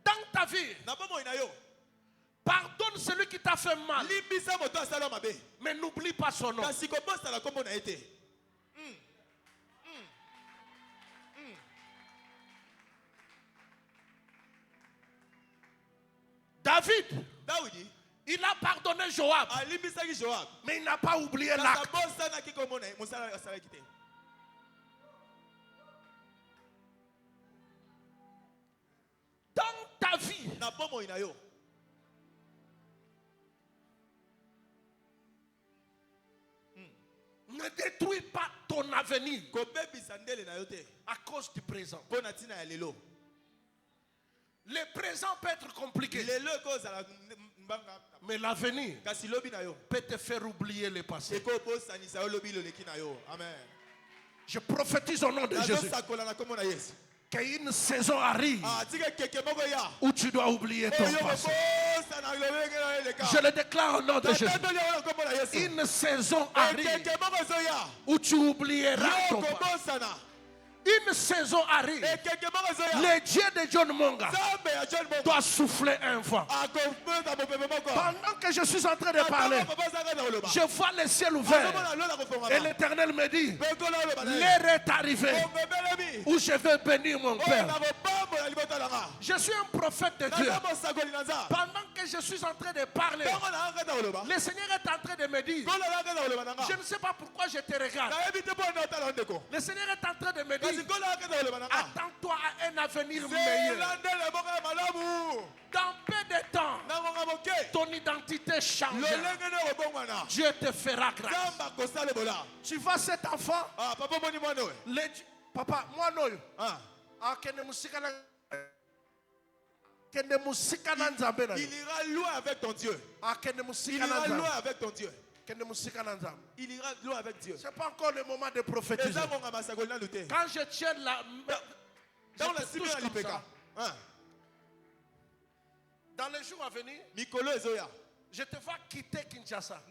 S2: Dans ta vie,
S5: Pardonne celui qui t'a fait mal. Mais n'oublie pas son nom. David, il a pardonné Joab, mais il n'a pas oublié l'acte. Dans ta vie, ne détruis pas ton avenir à cause du présent. Le présent peut être compliqué, mais l'avenir peut te faire oublier le passé. Je prophétise au nom de Jésus qu'une saison arrive où tu dois oublier ton passé. Je le déclare au nom de Jésus. Une saison arrive où tu oublieras ton passé. Une saison arrive. Le Dieu de John Monga doit souffler un vent. Pendant que je suis en train de parler, je vois le ciel ouvert. Et l'Éternel me dit, l'heure est arrivée où je vais bénir mon Père. Je suis un prophète de Dieu. Pendant que je suis en train de parler, le Seigneur est en train de me dire, je ne sais pas pourquoi je te regarde. Le Seigneur est en train de me dire, attends-toi à un avenir meilleur. Dans peu de temps, ton identité change. Dieu te fera grâce. Tu vois cet enfant? Papa, moi non. Il
S1: ira loin avec ton Dieu. Il ira loin avec ton Dieu. Il ira loin avec Dieu.
S5: Ce n'est pas encore le moment de prophétiser. Quand je tiens la main, dans les jours à venir, je te vois quitter Kinshasa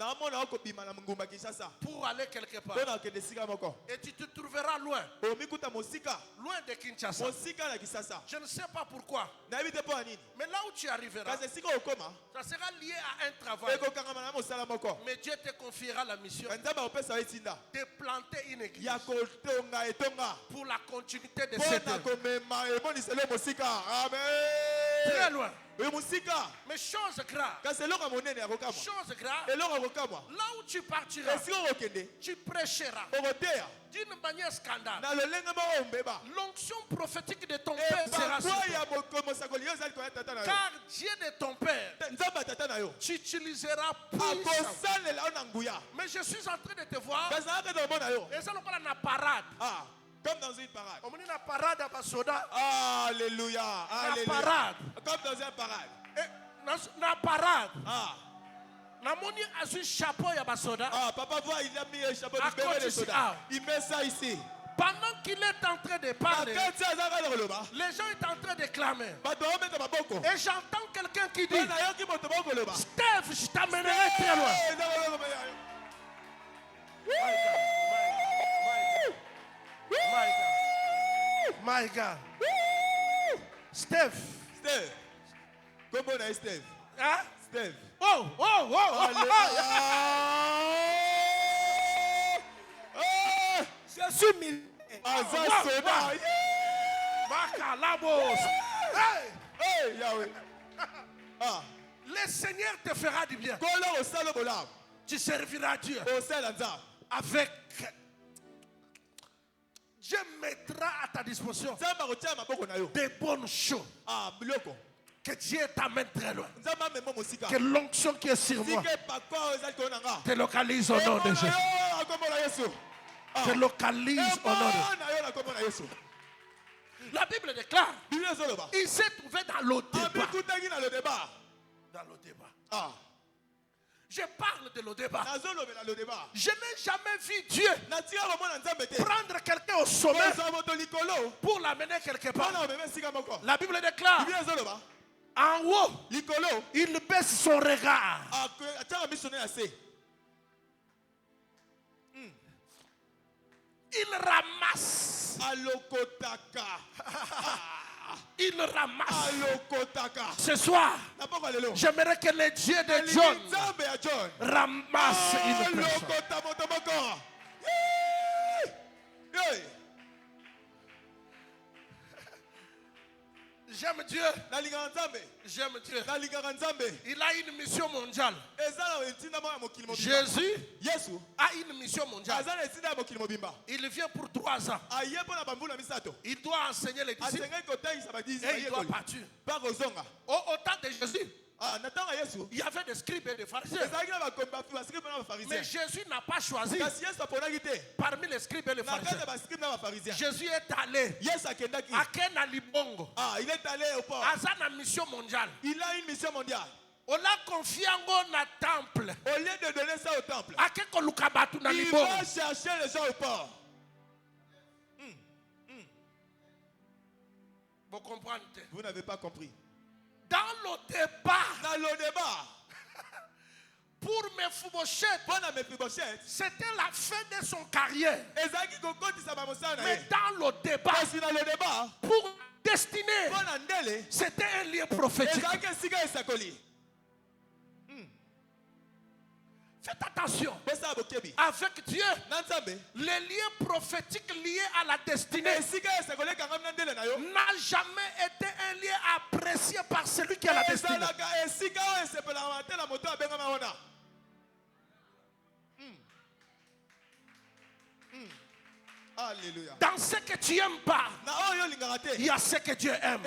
S5: pour aller quelque part. Et tu te trouveras loin de Kinshasa. Je ne sais pas pourquoi. Mais là où tu arriveras, ça sera lié à un travail. Mais Dieu te confiera la mission de planter une église pour la continuité de cette œuvre. Très loin. Mais chose grave. Chose grave. Là où tu partiras, tu prêcheras d'une manière scandale. L'onction prophétique de ton père sera sur toi. Car Dieu de ton père, tu utiliseras puissamment. Mais je suis en train de te voir. Et ça, on parle de parade.
S1: Comme dans une parade.
S5: On dit la parade à Basoda.
S1: Alléluia.
S5: La parade.
S1: Comme dans une parade.
S5: La parade. La monnaie a un chapeau à Basoda.
S1: Papa voit, il a mis un chapeau de soda. Il met ça ici.
S5: Pendant qu'il est en train de parler, les gens sont en train de clamer. Et j'entends quelqu'un qui dit, Steph, je t'amènerai très loin. My God. Steph.
S1: Comment on a Steph?
S5: Hein?
S1: Steph.
S5: Oh.
S1: Je suis militaire. Hey, Yahweh.
S5: Le Seigneur te fera du bien. Tu serviras Dieu avec. Dieu mettra à ta disposition des bonnes choses. Que Dieu t'amène très loin. Que l'onction qui est sur moi te localise au nom de Jésus. Te localise au nom de Jésus. La Bible déclare, il s'est trouvé dans le débat. Dans le débat. Je parle de le débat. Je n'ai jamais vu Dieu prendre quelqu'un au sommet pour l'amener quelque part. La Bible déclare, en haut, il baisse son regard. Il ramasse il ramasse. Ce soir, j'aimerais que les dieux de John ramassent une personne. J'aime Dieu. J'aime Dieu. Il a une mission mondiale. Jésus a une mission mondiale. Il vient pour 3 ans. Il doit enseigner les disciples. Et il doit partir. Au temps de Jésus, il y avait des scribes et des pharisiens. Mais Jésus n'a pas choisi parmi les scribes et les pharisiens. Jésus est allé à Kena Libongo.
S1: Il est allé au port.
S5: À une mission mondiale.
S1: Il a une mission mondiale.
S5: On l'a confié au temple.
S1: Au lieu de donner ça au temple,
S5: il
S1: va chercher les gens au port.
S5: Vous comprenez?
S1: Vous n'avez pas compris.
S5: Dans le débat, pour Mephibosheth, c'était la fin de son carrière. Mais dans le débat, pour destiné, c'était un lieu prophétique. Faites attention. Avec Dieu, les lieux prophétiques liés à la destinée n'a jamais été un lieu apprécié par celui qui a la destinée.
S1: Alléluia.
S5: Dans ce que tu n'aimes pas, il y a ce que Dieu aime.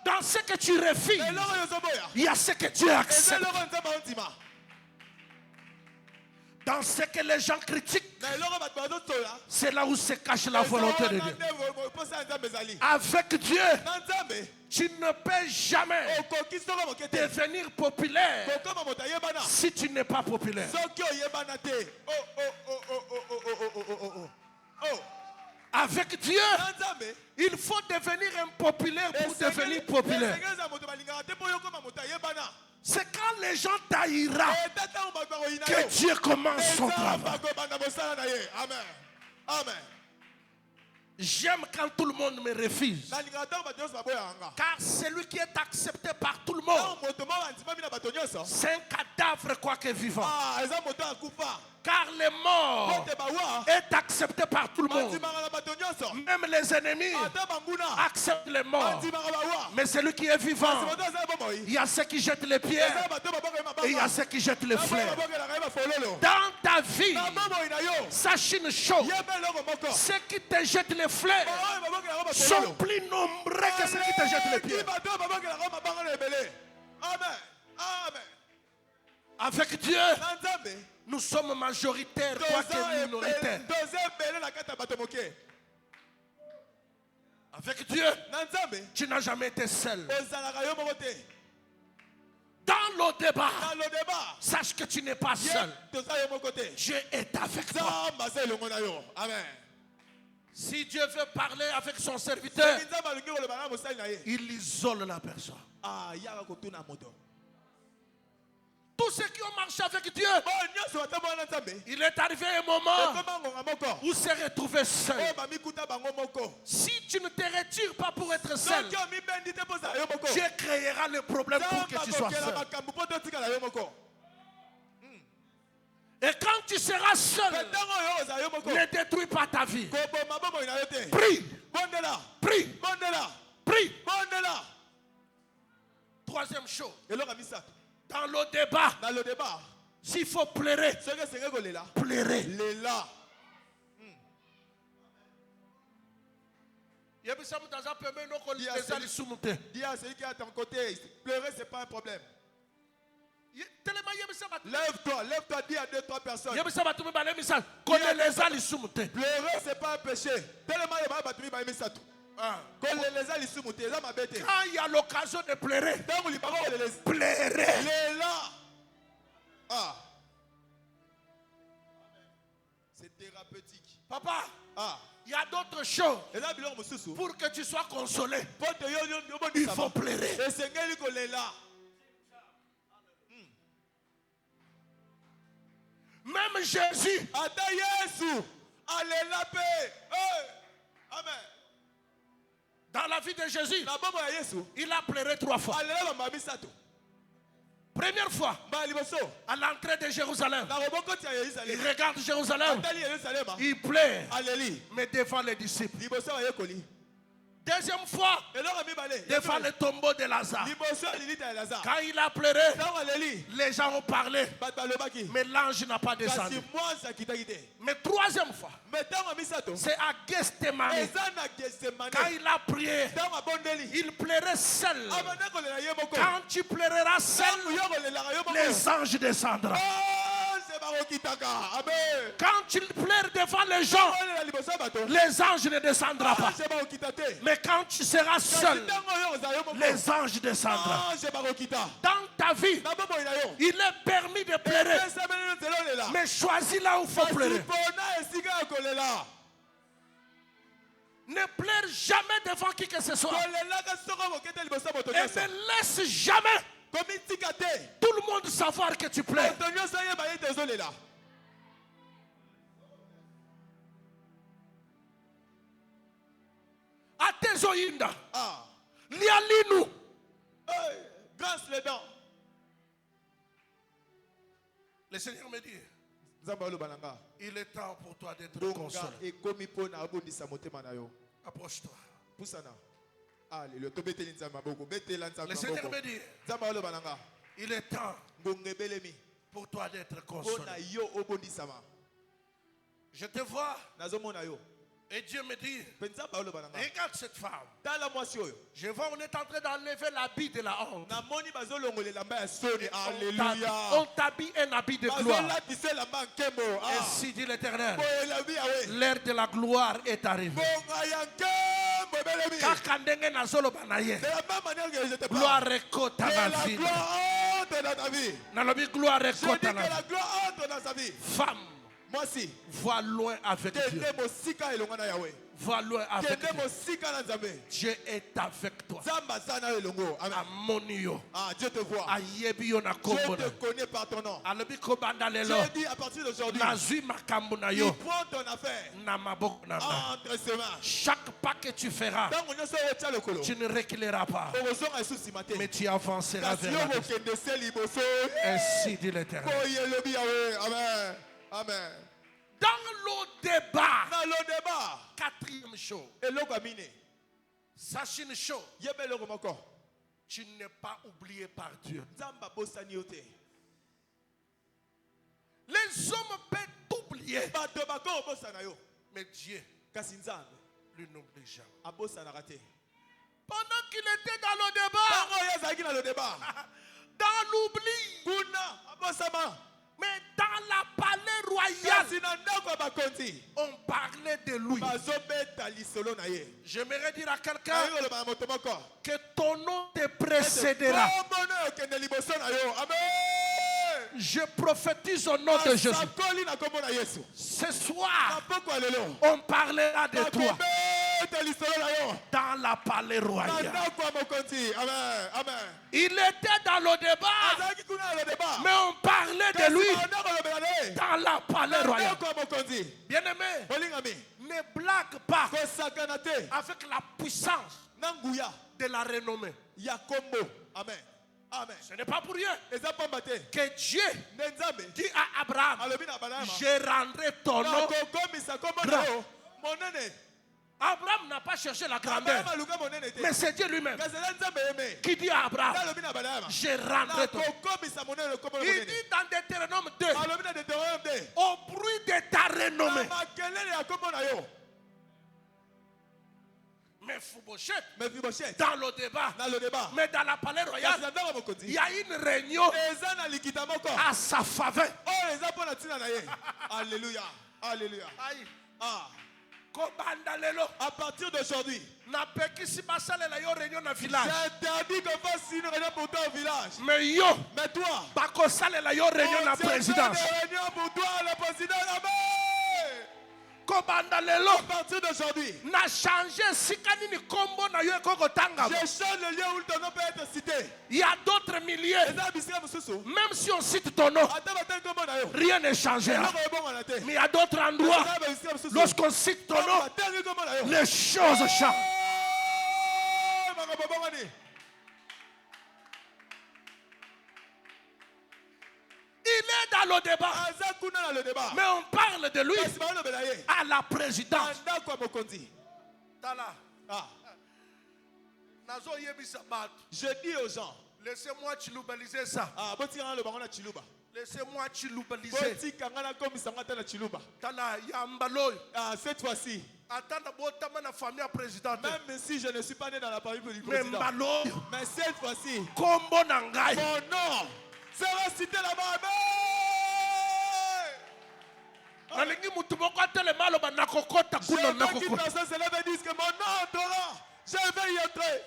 S5: Dans ce que tu refuses, il y a ce que Dieu accepte. Dans ce que les gens critiquent, c'est là où se cache la volonté de Dieu. Avec Dieu, tu ne peux jamais devenir populaire si tu n'es pas populaire. Avec Dieu, il faut devenir impopulaire pour devenir populaire. C'est quand les gens t'haïront que Dieu commence son travail.
S1: Amen.
S5: J'aime quand tout le monde me refuse. Car celui qui est accepté par tout le monde, c'est un cadavre quoique vivant. Car le mort est accepté par tout le monde. Même les ennemis acceptent les morts. Mais celui qui est vivant, il y a ceux qui jettent les pierres et il y a ceux qui jettent les fleurs. Dans ta vie, sache une chose, ceux qui te jettent les fleurs sont plus nombreux que ceux qui te jettent les pierres. Avec Dieu, nous sommes majoritaires, quoique minoritaires. Avec Dieu, tu n'as jamais été seul. Dans le débat, sache que tu n'es pas seul. Dieu est avec toi.
S1: Amen.
S5: Si Dieu veut parler avec son serviteur, il isole la personne. Tous ceux qui ont marché avec Dieu, il est arrivé un moment où se retrouver seul. Si tu ne te retires pas pour être seul, Dieu créera le problème pour que tu sois seul. Et quand tu seras seul, ne détruis pas ta vie. Prie. Prie. Prie. Troisième chose. Dans le débat, s'il faut pleurer, pleurer.
S1: Dis à celui qui est à ton côté, pleurer c'est pas un problème. Lève-toi, dis à 2-3 personnes. Pleurer c'est pas un péché.
S5: Quand il y a l'occasion de pleurer, pleurer.
S1: C'est thérapeutique.
S5: Papa, il y a d'autres choses. Pour que tu sois consolé, il faut pleurer. Même Jésus, dans dans la vie de Jésus, il a pleuré 3 fois. Première fois, à l'entrée de Jérusalem, il regarde Jérusalem, il pleure, mais devant les disciples. Deuxième fois, devant le tombeau de Lazare. Quand il a pleuré, les gens ont parlé, mais l'ange n'a pas descendu. Mais troisième fois, c'est à Gethsemane. Quand il a prié, il pleurait seul. Quand tu pleureras seul, les anges descendront. Quand tu pleures devant les gens, les anges ne descendront pas. Mais quand tu seras seul, les anges descendront. Dans ta vie, il est permis de pleurer, mais choisis là où il faut pleurer. Ne pleure jamais devant qui que ce soit. Et ne laisse jamais tout le monde savoir que tu pleures. Atezoyinda. Lialinu.
S1: Grâce les dents.
S5: Le Seigneur me dit, il est temps pour toi d'être consolé. Approche-toi. Le Seigneur me dit, il est temps pour toi d'être consolé. Je te vois. Et Dieu me dit, regarde cette femme. Je vois, on est en train d'enlever l'habit de la honte. On t'habille un habit de gloire. Ainsi dit l'Éternel, l'heure de la gloire est arrivée. Gloire rekota na vie. Gloire rekota na vie. Femme, vois loin avec Dieu. Va loin avec Dieu. Dieu est avec toi. Amonio.
S1: Dieu te voit.
S5: Dieu te
S1: connaît par ton nom.
S5: Dieu
S1: dit à partir d'aujourd'hui,
S5: il
S1: prend ton affaire entre ses mains.
S5: Chaque pas que tu feras, tu ne reculeras pas, mais tu avanceras vers la vie. Ainsi dit l'Éternel.
S1: Amen. Amen.
S5: Dans le débat, quatrième chose, sache une chose, tu n'es pas oublié par Dieu. Les hommes peuvent t'oublier, mais Dieu lui n'oublie jamais. Pendant qu'il était dans le débat, dans l'oubli, mais dans la palais royale, on parlait de lui. J'aimerais dire à quelqu'un que ton nom te précédera. Je prophétise au nom de Jésus. Ce soir, on parlera de toi dans la palais royale. Il était dans le débat, mais on parlait de lui dans la palais royale. Bien-aimé, ne blague pas avec la puissance de la renommée. Amen. Amen. Ce n'est pas pour rien que Dieu dit à Abraham, je rendrai ton nom grand. Abraham n'a pas cherché la grandeur, mais c'est Dieu lui-même qui dit à Abraham, je rendrai ton nom. Il dit dans Deutéronome 2, au bruit de ta renommée. Mais Mephibosheth, dans le débat, mais dans la palais royale, il y a une réunion à sa faveur.
S1: Alléluia. À partir d'aujourd'hui, c'est interdit qu'on fasse une réunion pour toi au village. Mais toi,
S5: réunion à la présidence.
S1: Réunion pour toi à la présidence. Amen.
S5: À
S1: partir d'aujourd'hui,
S5: je change
S1: le lieu où ton nom peut être cité.
S5: Il y a d'autres milliers. Même si on cite ton nom, rien ne changera. Mais il y a d'autres endroits, lorsqu'on cite ton nom, les choses changent. Il est dans le débat. Mais on parle de lui à la présidence.
S2: Tala.
S1: Je dis aux gens,
S2: Laissez-moi chilubaliser ça. Laissez-moi chilubaliser. Tala yambalo.
S1: Cette fois-ci,
S2: Attends botama na famille présidente.
S1: même si je ne suis pas né dans la famille du président, mais cette fois-ci,
S5: Kombo Nangai.
S1: mon nom sera cité là-bas. Amen.
S5: Nalingi mutu moko atelema aloba nakokota
S1: Je
S5: kuna
S1: veux qu'une
S5: nakokota.
S1: personne se lève et dise que mon nom entrera. Je vais y entrer.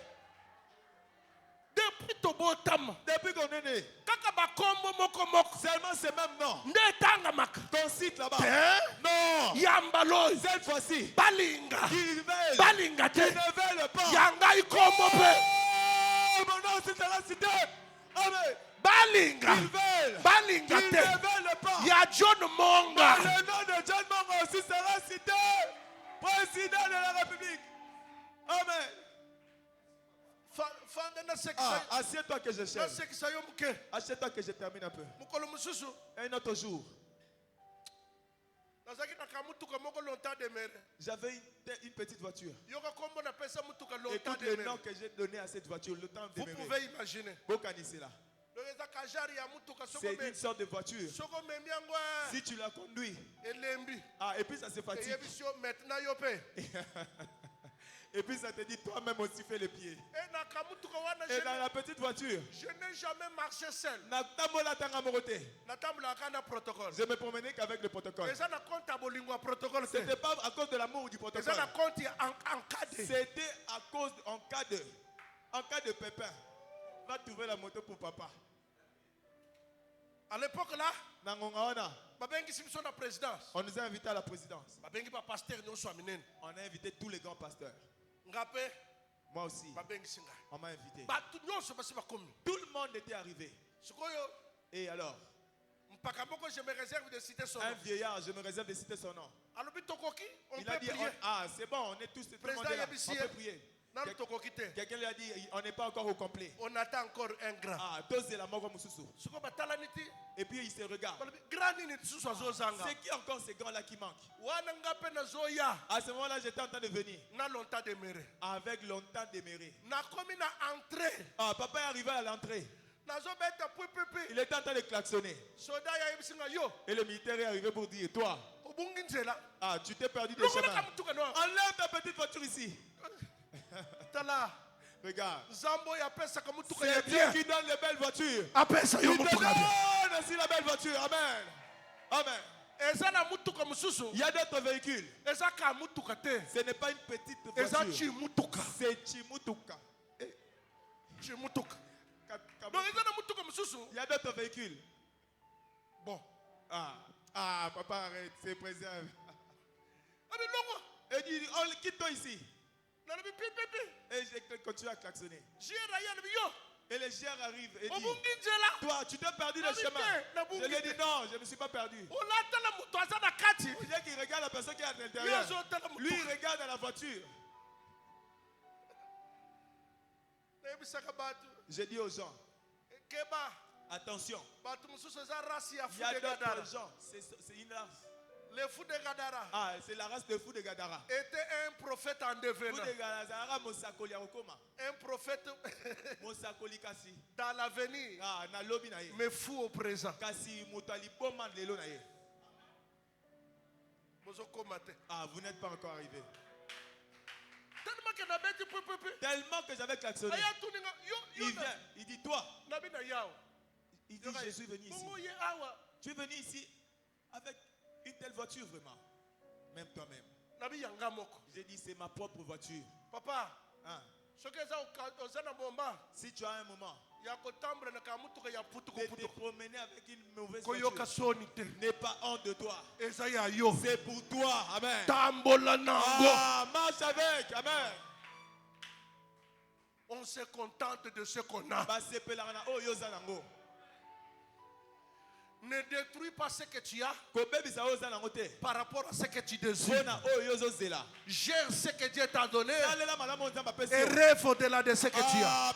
S5: Depuis tobotama.
S1: Depuis qu'on est né,
S5: Kaka bakombo moko moko.
S1: seulement ce même nom.
S5: Nde tangamaka.
S1: Ton site là-bas.
S5: Hein?
S1: Non.
S5: Yambalo.
S1: Cette fois-ci,
S5: Balinga.
S1: ils veulent.
S5: Balinga
S1: Ils
S5: te.
S1: ne veulent pas.
S5: Yangai kombo pe.
S1: Oh, mon nom sera cité. Amen.
S5: Balinga.
S1: Ils veulent.
S5: Balinga
S1: Ils
S5: te.
S1: ne veulent pas.
S5: Ya John Monga.
S1: Le nom de John Mongo aussi sera cité. Président de la République. Amen. Assieds-toi que je cherche. Assieds-toi que je termine un peu. Un autre jour, j'avais une petite voiture. Écoute le nom que j'ai donné à cette voiture, le temps de
S2: Vous pouvez imaginer.
S1: là. C'est une sorte de voiture. Si tu la conduis, et puis ça se fatigue. Et puis ça te dit toi-même aussi fais les pieds. Et dans la petite voiture,
S2: je n'ai jamais marché seul.
S1: Je me promenais qu'avec le protocole. C'était pas à cause de l'amour du protocole. C'était à cause en cas de pépin. Va trouver la moto pour papa.
S2: À l'époque là,
S1: on nous a invités à la présidence.
S2: On
S1: a invité tous les grands pasteurs. Moi aussi. On m'a invité. Tout le monde était arrivé. Et alors,
S2: je me réserve de citer son nom.
S1: un vieillard, je me réserve de citer son nom.
S2: On
S1: Il
S2: peut
S1: a dit,
S2: prier.
S1: C'est bon, on est tous, tout le monde est là. On peut prier. Quelqu'un lui a dit, on n'est pas encore au complet.
S2: On attend encore un grand.
S1: Tous la mort comme Moussou. Et puis il se regarde. C'est qui encore ces grands-là qui manquent? À ce moment-là, j'étais en train de venir. Avec longtemps déméré. Papa est arrivé à l'entrée. Il était en train de klaxonner. Et le militaire est arrivé pour dire, toi, tu t'es perdu des chemins. Enlève ta petite voiture ici. Regarde. C'est Dieu qui donne les belles voitures. Il te donne aussi la belle voiture. Amen. Amen. Il y a d'autres véhicules. Ce n'est pas une petite voiture. C'est Chimutuka. Il y a d'autres véhicules.
S2: Bon.
S1: Papa, arrête. C'est présent. Et dit, quitte-toi ici. Et je continue à klaxonner. Et les chiens arrivent et disent, toi, tu t'es perdu le chemin. Je lui ai dit, non, je ne me suis pas perdu. Il dit qu'il regarde la personne qui est à l'intérieur. Lui, il regarde dans la voiture. J'ai dit aux gens, attention. Il y a d'autres gens. C'est une race.
S2: Les fous de Gadara.
S1: C'est la race de fous de Gadara.
S2: Était un prophète en devenant. Un prophète dans l'avenir. Mais fou au présent.
S1: Vous n'êtes pas encore arrivé. Tellement que j'avais klaxonné. Il vient, il dit toi. Il dit je suis venu ici. Tu es venu ici avec une telle voiture vraiment. Même toi-même. J'ai dit c'est ma propre voiture.
S2: Papa,
S1: si tu as un moment de te promener avec une mauvaise voiture, n'aie pas honte de toi. C'est pour toi. Amen. Marche avec. Amen.
S2: On se contente de ce qu'on a. Ne détruis pas ce que tu as par rapport à ce que tu désires. Gère ce que Dieu t'a donné et
S5: Rêve au-delà de ce que tu as.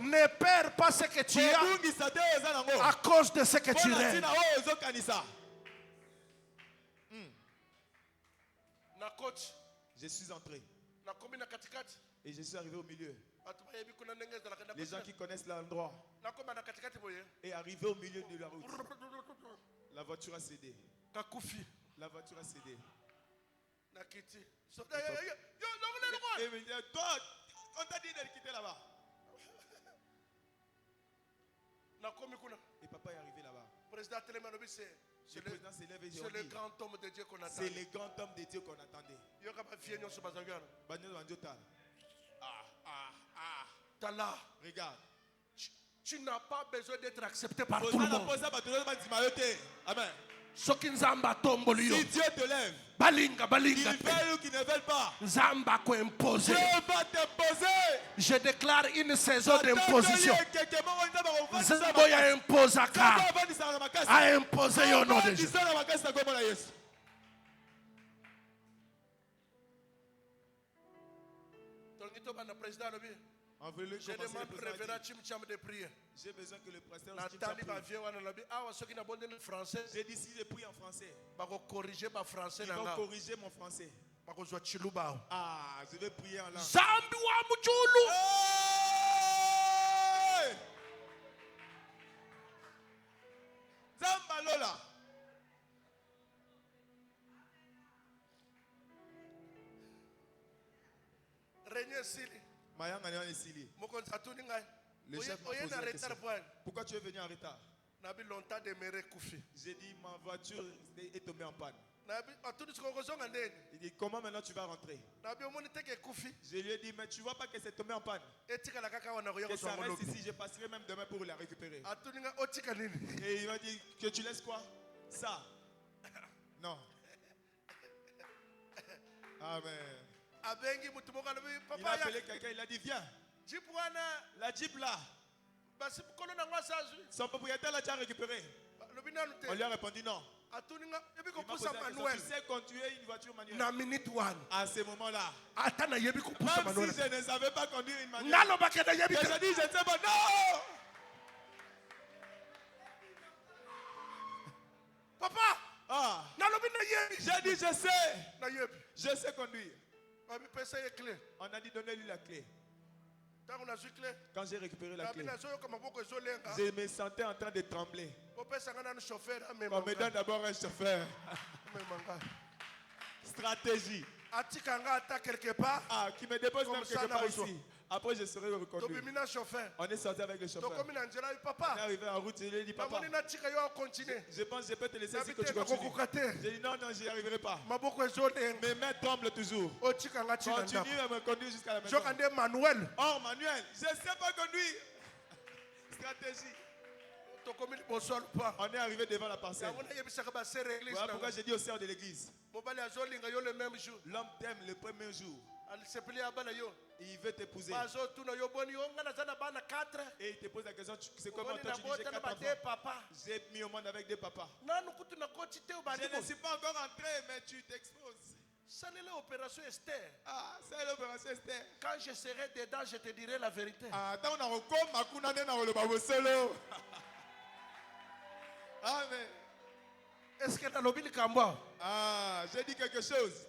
S5: Ne perds pas ce que tu as à cause de ce que tu rêves.
S1: Je suis entré et je suis arrivé au milieu. Les gens qui connaissent l'endroit et arrivé au milieu de la route. La voiture a cédé. La voiture a cédé. Et toi, on t'a dit de quitter là-bas. Et papa est arrivé là-bas. Le président s'élève et dit,
S5: C'est le grand homme de Dieu qu'on attend.
S1: c'est le grand homme de Dieu qu'on attendait.
S5: Tala,
S1: Regarde.
S5: tu n'as pas besoin d'être accepté par tout le monde.
S1: Amen.
S5: Si Dieu
S1: te lève,
S5: balinga,
S1: qu'ils veulent ou qu'ils ne veulent pas,
S5: Zamba ko imposer.
S1: Dieu va t'imposer.
S5: Je déclare une saison d'imposition. Zamboya imposaka a imposé au nom de Jésus. Je demande préférant Chimcham de prier.
S1: J'ai besoin que le pasteur
S5: Nathalie va venir français.
S1: J'ai dit si je prie en français,
S5: Ba corriger ma français
S1: ils vont
S5: nanga.
S1: corriger mon français.
S5: Ba ko zwa chiluba.
S1: Ah, je vais prier en langue.
S5: Zambi wa mujulu.
S1: Hey! Zambalola.
S5: Régnier Sili.
S1: Mayanga Néon Sili.
S5: Mokonzi atuni ngai.
S1: Le chef m'a
S5: Oye
S1: posé
S5: na
S1: la
S5: retard
S1: question.
S5: point.
S1: Pourquoi tu es venu en retard?
S5: Nabi longtemps demeuré koufi.
S1: J'ai dit ma voiture est tombée en panne.
S5: Nabi atuni sikongozo ngandeni.
S1: Il dit comment maintenant tu vas rentrer?
S5: Nabi omoni teke koufi.
S1: Je lui ai dit mais tu vois pas que c'est tombé en panne?
S5: Etika la kaka wana royo
S1: Que ça
S5: so
S1: reste
S5: ngolobi.
S1: ici, je passerai même demain pour la récupérer.
S5: Atuni nga otika nini.
S1: Et il m'a dit que tu laisses quoi? Ça. Non. Amen.
S5: Abengi mutu moko alobi
S1: Il a
S5: papa ya.
S1: appelé quelqu'un, il a dit viens.
S5: Jeep wana
S1: La Jeep là,
S5: basi kolo na ngwa sazu.
S1: son propriétaire l'a déjà récupéré.
S5: Lobi nanu
S1: On
S5: te.
S1: lui a répondu non.
S5: Atuni nga ebi ko
S1: Il m'a posé
S5: pusa
S1: la question,
S5: manuel.
S1: tu sais conduire une voiture manuelle?
S5: Na minute one.
S1: À ce moment-là,
S5: Ata na yebi ko pusa
S1: même
S5: manuel.
S1: si je ne savais pas conduire une manuelle,
S5: Nalo bakeda yebi.
S1: que je dis je sais pas, non!
S5: Papa.
S1: Ah,
S5: Nalobi na yebi.
S1: j'ai dit je sais,
S5: Na yebi.
S1: je sais conduire.
S5: Abi pesa ye clé.
S1: On a dit donnez-lui la clé.
S5: Tango na zwi clé.
S1: Quand j'ai récupéré la
S5: Nabi
S1: clé,
S5: na zo yoka maboko ezolenga.
S1: je me sentais en train de trembler.
S5: Popesa nga nanu chauffeur
S1: On
S5: amema.
S1: me donne d'abord un chauffeur.
S5: Amema.
S1: Stratégie.
S5: Atika nga ata quelque part.
S1: Ah, qui me dépose
S5: Comme
S1: même
S5: ça,
S1: quelque
S5: n'a
S1: part
S5: besoin.
S1: ici. Après, je serai reconduit.
S5: Tobimina chauffeur.
S1: On est sorti avec le chauffeur.
S5: Tokomi na njela
S1: On est
S5: papa.
S1: arrivé en route, je lui ai dit papa,
S5: Namoni na tika yo continuer.
S1: je pense que je peux te laisser si
S5: Nabi
S1: que tu
S5: te
S1: continues.
S5: kokokate.
S1: J'ai dit non, non, j'y arriverai pas.
S5: Maboko ezolenga.
S1: Mes mains tremblent toujours.
S5: Otika nga china
S1: Continue
S5: ndako.
S1: à me conduire jusqu'à la maison.
S5: Joka nde Manuel.
S1: Or, Manuel, je ne sais pas conduire. Stratégie.
S5: Tokomi bonsoir pas.
S1: On est arrivé devant la parcelle.
S5: Yamona yebisaka ba sere église.
S1: Voilà pourquoi j'ai dit au sœur de l'église.
S5: Mobali azolinga yo le même jour.
S1: L'homme t'aime le premier jour.
S5: Alisepeli abana yo.
S1: Il veut t'épouser.
S5: Bazo tuna yo boni yo ngana zana bana 4.
S1: Et il te pose la question, c'est comment
S5: Boni
S1: toi
S5: na
S1: tu dis j'ai
S5: bota na
S1: 4
S5: bate
S1: enfants.
S5: papa.
S1: J'ai mis au monde avec 2 papas.
S5: Nanu kutu na kochi te
S1: Je
S5: ubandi.
S1: ne suis pas encore entré, mais tu t'exposes.
S5: Sanele opération Esther.
S1: Ah, c'est l'opération Esther.
S5: Quand je serai dedans, je te dirai la vérité.
S1: Ah, tant on a recours, Makuna n'est pas le solo. Amen.
S5: Est-ce que dans l'obili kamba?
S1: Ah, j'ai dit quelque chose.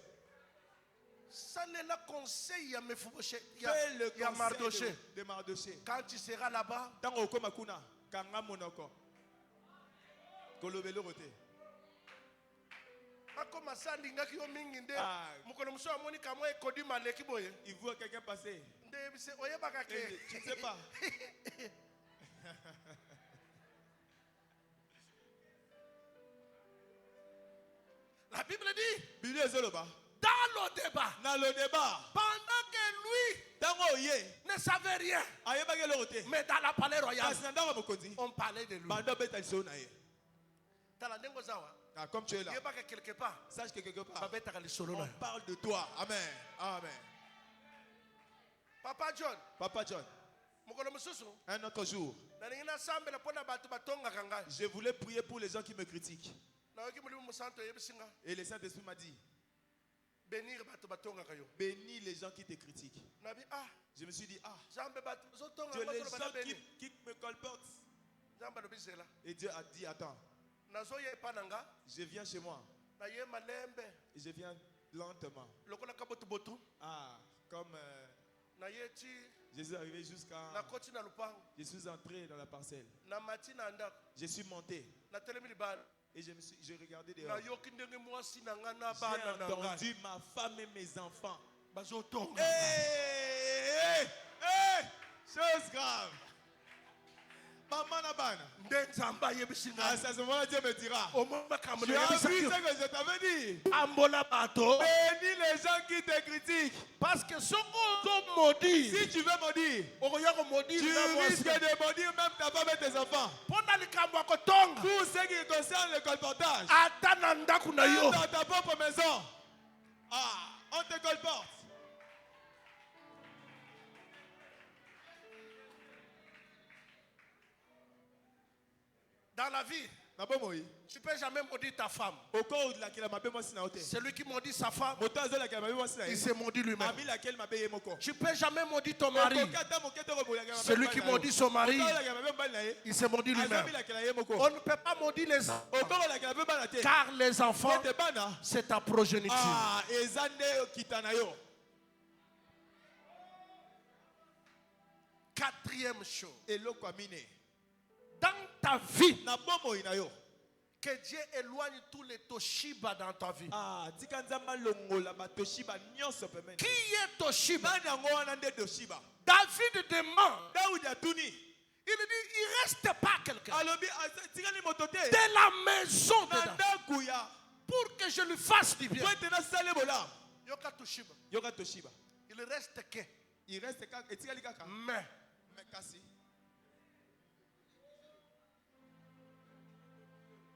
S5: Sanele conseil ya Mefiboshe.
S1: Fais le
S5: Ya Mardoché.
S1: conseil de Mardoché.
S5: Quand tu seras là-bas,
S1: Tant on recours, Makuna, Kanga Monoko. Kolobelo rote.
S5: akoma sandingaki yo mingi nde
S1: Ah.
S5: mukolo muso amoni kamwa ekodi maleki boye.
S1: Il voit quelqu'un passer.
S5: Nde bise oyebaka ke.
S1: Et tu ne sais pas.
S5: La Bible dit,
S1: Bible ezoloba.
S5: dans le débat,
S1: Dans le débat,
S5: pendant que lui
S1: tango ye,
S5: ne savait rien,
S1: ayebaki eloko te.
S5: mais dans la palais royale,
S1: Kasi na ndako mokonzi,
S5: on parlait de lui.
S1: banda beta liso na ye.
S5: Tala ndengo zawa,
S1: Ah, comme tu es là,
S5: yebaka quelque part,
S1: sache que quelque part,
S5: babetaka lisolo na
S1: on
S5: yo.
S1: parle de toi. Amen. Amen.
S5: Papa John,
S1: Papa John,
S5: mukolo mususu,
S1: un autre jour,
S5: nalingi nasambela mpona bato batongaka ngai.
S1: je voulais prier pour les gens qui me critiquent.
S5: Nayoki mulimu musantu yebisinga.
S1: Et le Saint-Esprit m'a dit, Bénis les gens qui te critiquent. Je me suis dit, Dieu, les gens qui me colportent. Et Dieu a dit, attends, je viens chez moi. Et je viens lentement. Comme je suis arrivé jusqu'à... Je suis entré dans la parcelle. Je suis monté. Et j'ai regardé dehors. J'ai entendu ma femme et mes enfants. Chose grave. Maman Nabana. À ce moment-là, Dieu me dira, tu as vu ce que je t'avais dit. Bénis les gens qui te critiquent.
S5: Parce que si
S1: tu veux maudire, tu risques de maudire même ta femme et tes enfants. Tout ce qui concerne le colportage, même dans ta propre maison, on te colporte.
S5: Dans la vie, tu ne peux jamais maudire ta femme. Celui qui maudit sa femme, il s'est maudit lui-même. Tu ne peux jamais maudire ton mari. Celui qui maudit son mari, il s'est maudit lui-même. On ne peut pas maudire les enfants, car les enfants, c'est ta progéniture. Quatrième chose, dans ta vie, que Dieu éloigne tous les Toshiba dans ta vie. Qui est Toshiba? David demande. Il dit, il ne reste pas quelqu'un de la maison de David pour que je lui fasse du bien. Il reste que. Mais.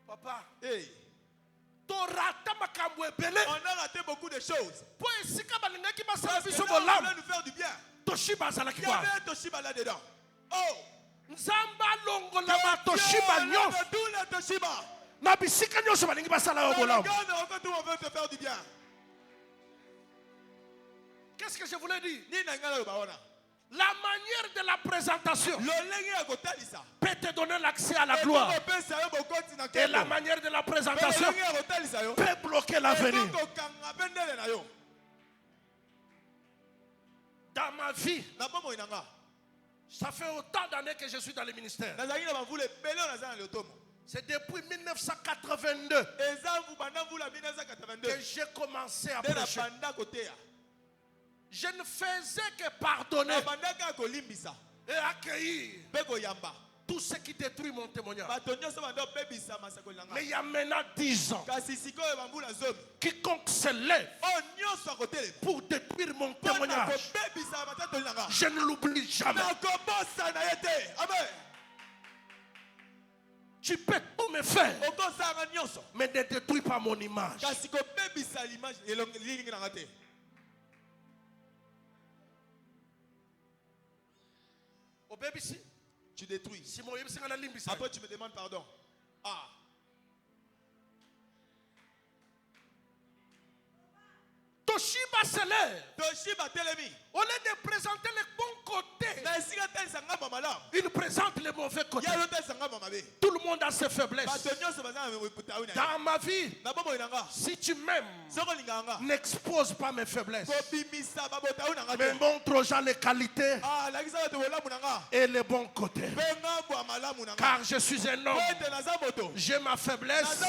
S5: Papa,
S1: hey.
S5: On a
S1: raté beaucoup de choses.
S5: Parce que là,
S1: on voulait nous faire du bien.
S5: Toshiba,
S1: il y avait un Toshiba là-dedans. Oh!
S5: Nzamba longola ba Toshiba nyos. Na bisika nyos balingi basala obola.
S1: On veut te faire du bien.
S5: Qu'est-ce que je voulais dire? La manière de la présentation peut te donner l'accès à la gloire. Et la manière de la présentation peut bloquer l'avenir. Dans ma vie, ça fait autant d'années que je suis dans le ministère. C'est depuis 1982 que j'ai commencé à prêcher. Je ne faisais que pardonner et accueillir tout ce qui détruit mon témoignage. Mais il y a maintenant 10 ans, quiconque se lève pour détruire mon témoignage, je ne l'oublie jamais. Tu peux tout me faire, mais ne détruis pas mon image.
S1: Tu détruis. Après tu me demandes pardon.
S5: Toshiba se lève.
S1: Toshiba telemi.
S5: Au lieu de présenter les bons côtés, il présente les mauvais côtés. Tout le monde a ses faiblesses. Dans ma vie, si tu m'aimes, n'expose pas mes faiblesses, mais montre aux gens les qualités et les bons côtés. Car je suis un homme, j'ai ma faiblesse,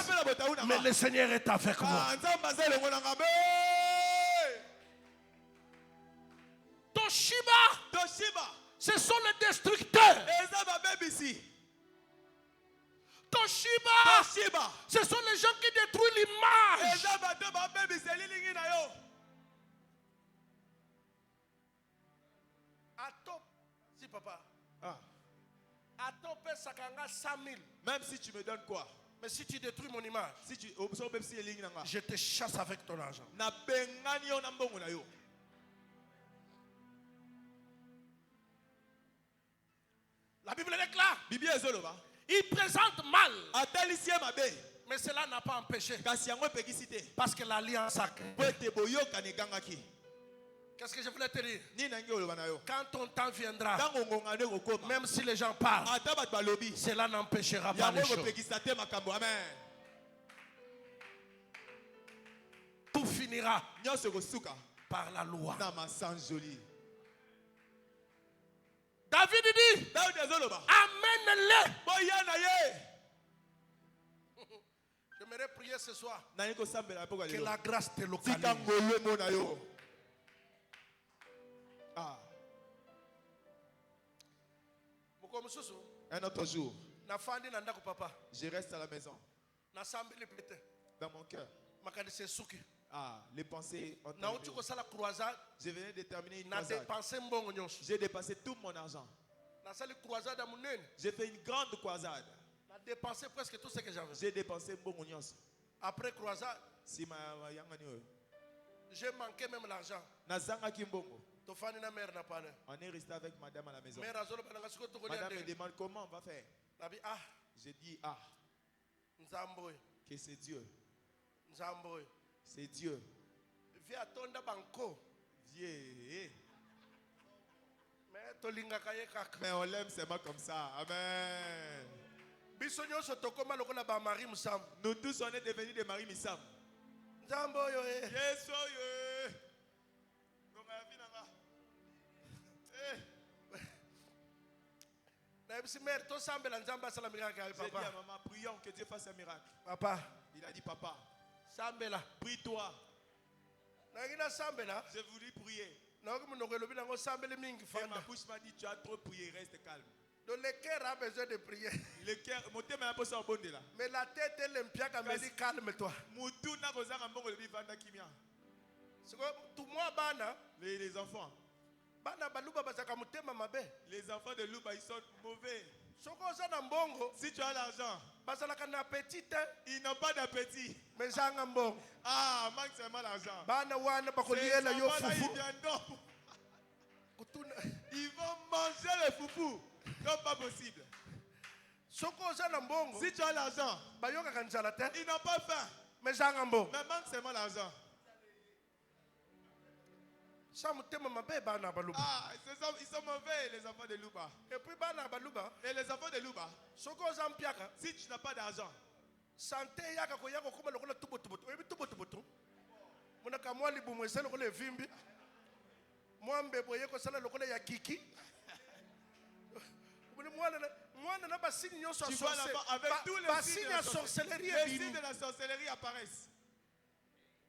S5: mais le Seigneur est avec moi. Toshiba, ce sont les destructeurs. Toshiba, ce sont les gens qui détruisent l'image. Si papa, à ton père sakanga 100 000.
S1: Même si tu me donnes quoi?
S5: Mais si tu détruis mon image, je te chasse avec ton argent. La Bible déclare, il présente mal Mais cela n'a pas empêché. Parce que l'alliance sacrée. Qu'est-ce que je voulais te dire? Quand ton temps viendra, même si les gens parlent, cela n'empêchera pas les choses. Tout finira par la loi. David dit, amène-les. J'aimerais prier ce soir que la grâce te localise.
S1: Un autre jour,
S5: je
S1: reste à la maison. Dans mon cœur, les pensées ont arrivé. Je venais de terminer une croisade. J'ai dépensé tout mon argent. J'ai fait une grande croisade.
S5: Dépensé presque tout ce que j'avais.
S1: J'ai dépensé beaucoup de choses.
S5: Après croisade, j'ai manqué même l'argent.
S1: On est resté avec madame à la maison. Madame me demande comment on va faire. J'ai dit que c'est Dieu. C'est Dieu. Dieu. Mais on l'aime seulement comme ça. Amen. Nous tous on est devenus des maris Missam. Yes,
S5: J'ai dit
S1: à maman, prions que Dieu fasse un miracle.
S5: Papa,
S1: il a dit papa,
S5: prie-toi.
S1: J'ai voulu prier. Et ma bouche m'a dit, tu as trop prié, reste calme.
S5: Donc le cœur a besoin de prier.
S1: Le cœur, mon thème est un peu ça au bon de là.
S5: Mais la tête est l'impiaque, me dit calme-toi.
S1: Les enfants. Les enfants de Louba, ils sont mauvais. Si tu as l'argent, ils n'ont pas d'appétit. Ah, manque seulement l'argent. Ils vont manger le foufou. Comme pas possible. Si tu as l'argent, ils n'ont pas faim. Mais manque seulement l'argent. Ah, ils sont mauvais, les enfants de Louba.
S5: Et puis,
S1: et les enfants de Louba, si tu n'as pas d'argent,
S5: santé
S1: tu vois là-bas avec tous les signes de la sorcellerie, apparaissent.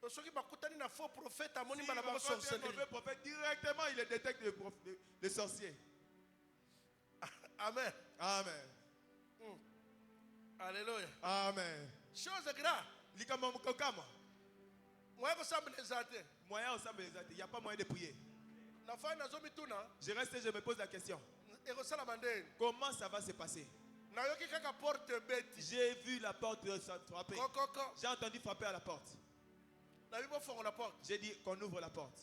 S5: Quand un faux prophète,
S1: directement il détecte les sorciers.
S5: Amen.
S1: Amen.
S5: Alléluia.
S1: Amen.
S5: Chose grave.
S1: Moyen au semble il n'y a pas moyen de prier. Je reste et je me pose la question. Comment ça va se passer? J'ai vu la porte frapper. J'ai entendu frapper à la porte. J'ai dit qu'on ouvre la porte.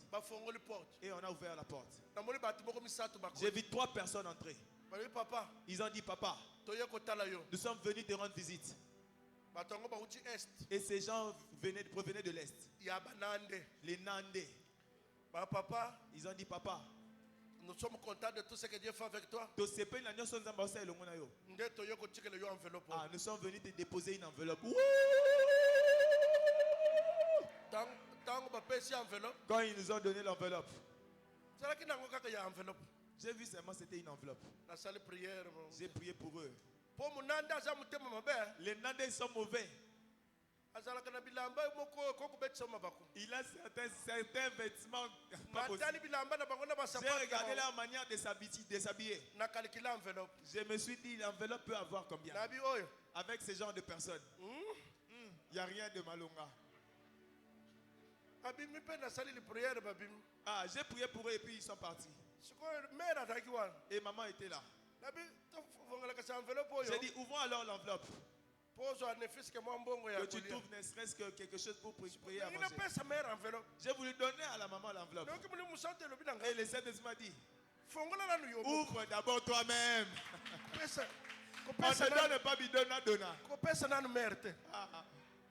S1: Et on a ouvert la porte. J'ai vu 3 personnes entrer. Ils ont dit papa, nous sommes venus te rendre visite. Et ces gens provenaient de l'Est. Les Nandés. Ils ont dit papa,
S5: nous sommes contents de tout ce que Dieu fait avec toi.
S1: Ah, nous sommes venus te déposer une enveloppe. Quand ils nous ont donné l'enveloppe, j'ai vu seulement c'était une enveloppe. J'ai prié pour eux. Les Nandés sont mauvais. Il a certains vêtements pas possibles. J'ai regardé la manière de s'habiller. Je me suis dit l'enveloppe peut avoir combien? Avec ce genre de personnes. Il n'y a rien de malonga. Ah, j'ai prié pour eux et puis ils sont partis. Et maman était là. J'ai dit ouvrons alors l'enveloppe. Que tu trouves ne serait-ce que quelque chose pour prier à manger. J'ai voulu donner à la maman l'enveloppe. Et le Saint-Esprit m'a dit ouvre d'abord toi-même. On te donne pas bidon na donna.
S5: Kopesa na merde.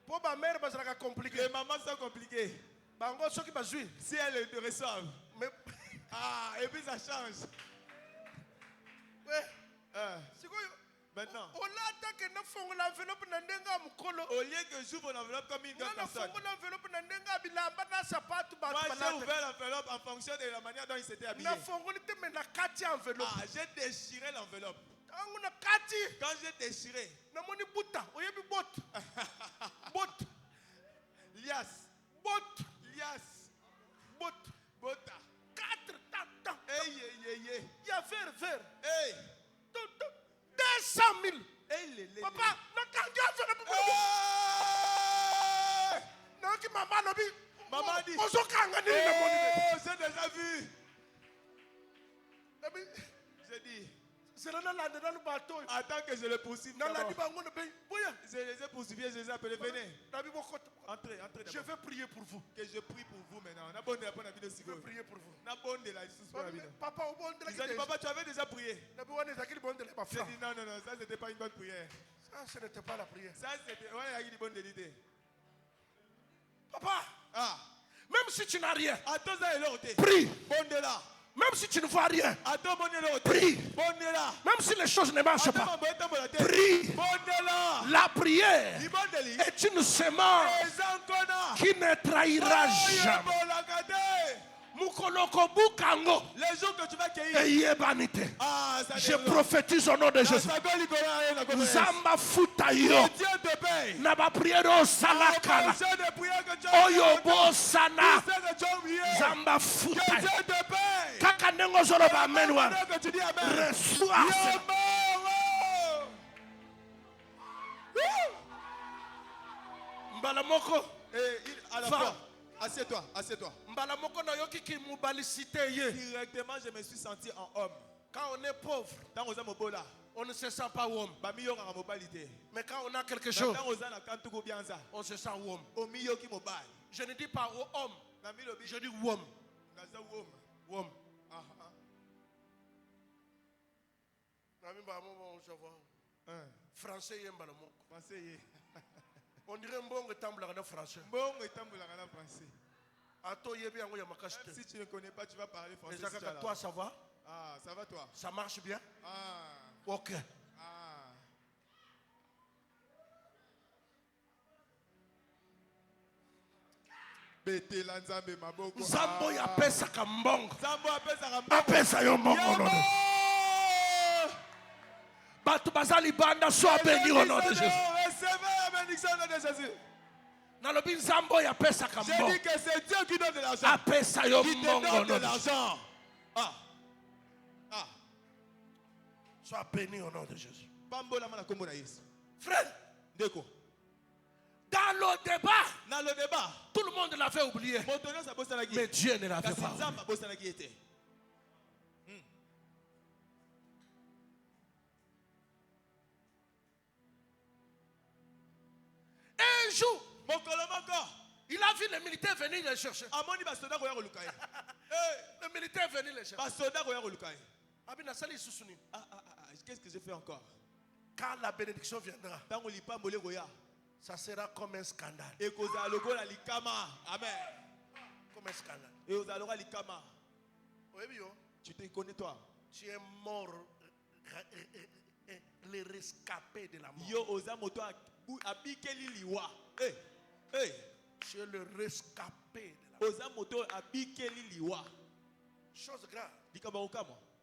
S5: Pour ma mère, parce que compliqué.
S1: Les mamans sont compliquées.
S5: Bango ceux qui bazui.
S1: Si elles te reçoivent.
S5: Mais
S1: et puis ça change.
S5: Ouais.
S1: C'est quoi? Maintenant.
S5: Au lieu
S1: que j'ouvre l'enveloppe comme une grande personne. Moi, j'ai ouvert l'enveloppe en fonction de la manière dont il s'était habillé. J'ai déchiré l'enveloppe. Quand j'ai déchiré, lias, bota.
S5: 4 temps.
S1: Hey.
S5: Il y a vert.
S1: Hey.
S5: 200 000. Papa,
S1: maman dit,
S5: oh,
S1: j'ai déjà vu. J'ai dit, attends que je le poursuive. Je les ai poursuivis, je les ai appelés, venez. Entrez.
S5: Je vais prier pour vous.
S1: Que je prie pour vous maintenant. Je vais
S5: prier pour vous.
S1: Papa, ils ont dit, papa, tu avais déjà prié. J'ai dit, non, ça c'était pas une bonne prière.
S5: Ça, ce n'était pas la prière.
S1: Ça c'était, ouais, il y a une bonne idée.
S5: Papa, même si tu n'as rien,
S1: attends, ça est là.
S5: prie.
S1: Bon de là.
S5: Même si tu ne vois rien,
S1: attends, bon de là.
S5: Prie.
S1: Bon de là.
S5: Même si les choses ne marchent pas,
S1: prie. Bon de là.
S5: La prière est une semence qui ne trahira jamais.
S1: Les jours que tu vas cueillir.
S5: Je prophétise au nom de Jésus. Zamba futayo.
S1: Dieu te paye.
S5: Naba prière au salakala. Oyobo sana. Zamba futayo.
S1: Dieu te paye.
S5: Kaka nengo zolo ba menwa. Reçois. Mbalamoko.
S1: Et à la fois. Assieds-toi. Directement, je me suis senti en homme.
S5: Quand on est pauvre, on ne se sent pas homme. Mais quand on a quelque chose, on se sent homme. Je ne dis pas homme, je dis homme. Français, on dirait mbongo tambula na français.
S1: Si tu ne connais pas, tu vas parler français.
S5: Toi, ça va?
S1: Ça va toi?
S5: Ça marche bien? Ok. Zambo ya pesa kambongo. Apesa yo mbongo. Batu bazali banda soit béni au nom de Jésus.
S1: Recevez la bénédiction au nom de Jésus.
S5: J'ai
S1: dit que c'est Dieu qui donne de l'argent.
S5: Qui
S1: te donne de l'argent.
S5: Sois béni au nom de Jésus.
S1: Frère,
S5: dans le débat, tout le monde l'avait oublié. Mais Dieu ne l'avait pas oublié. Un jour, il a vu les militaires venir les chercher. Les militaires venir les chercher.
S1: Qu'est-ce que j'ai fait encore?
S5: Quand la bénédiction viendra, ça sera comme un scandale.
S1: Amen.
S5: Comme un scandale.
S1: Tu te connais toi?
S5: Tu es mort, les rescapés de la mort. Tu es le rescapé de la mort. Chose grave.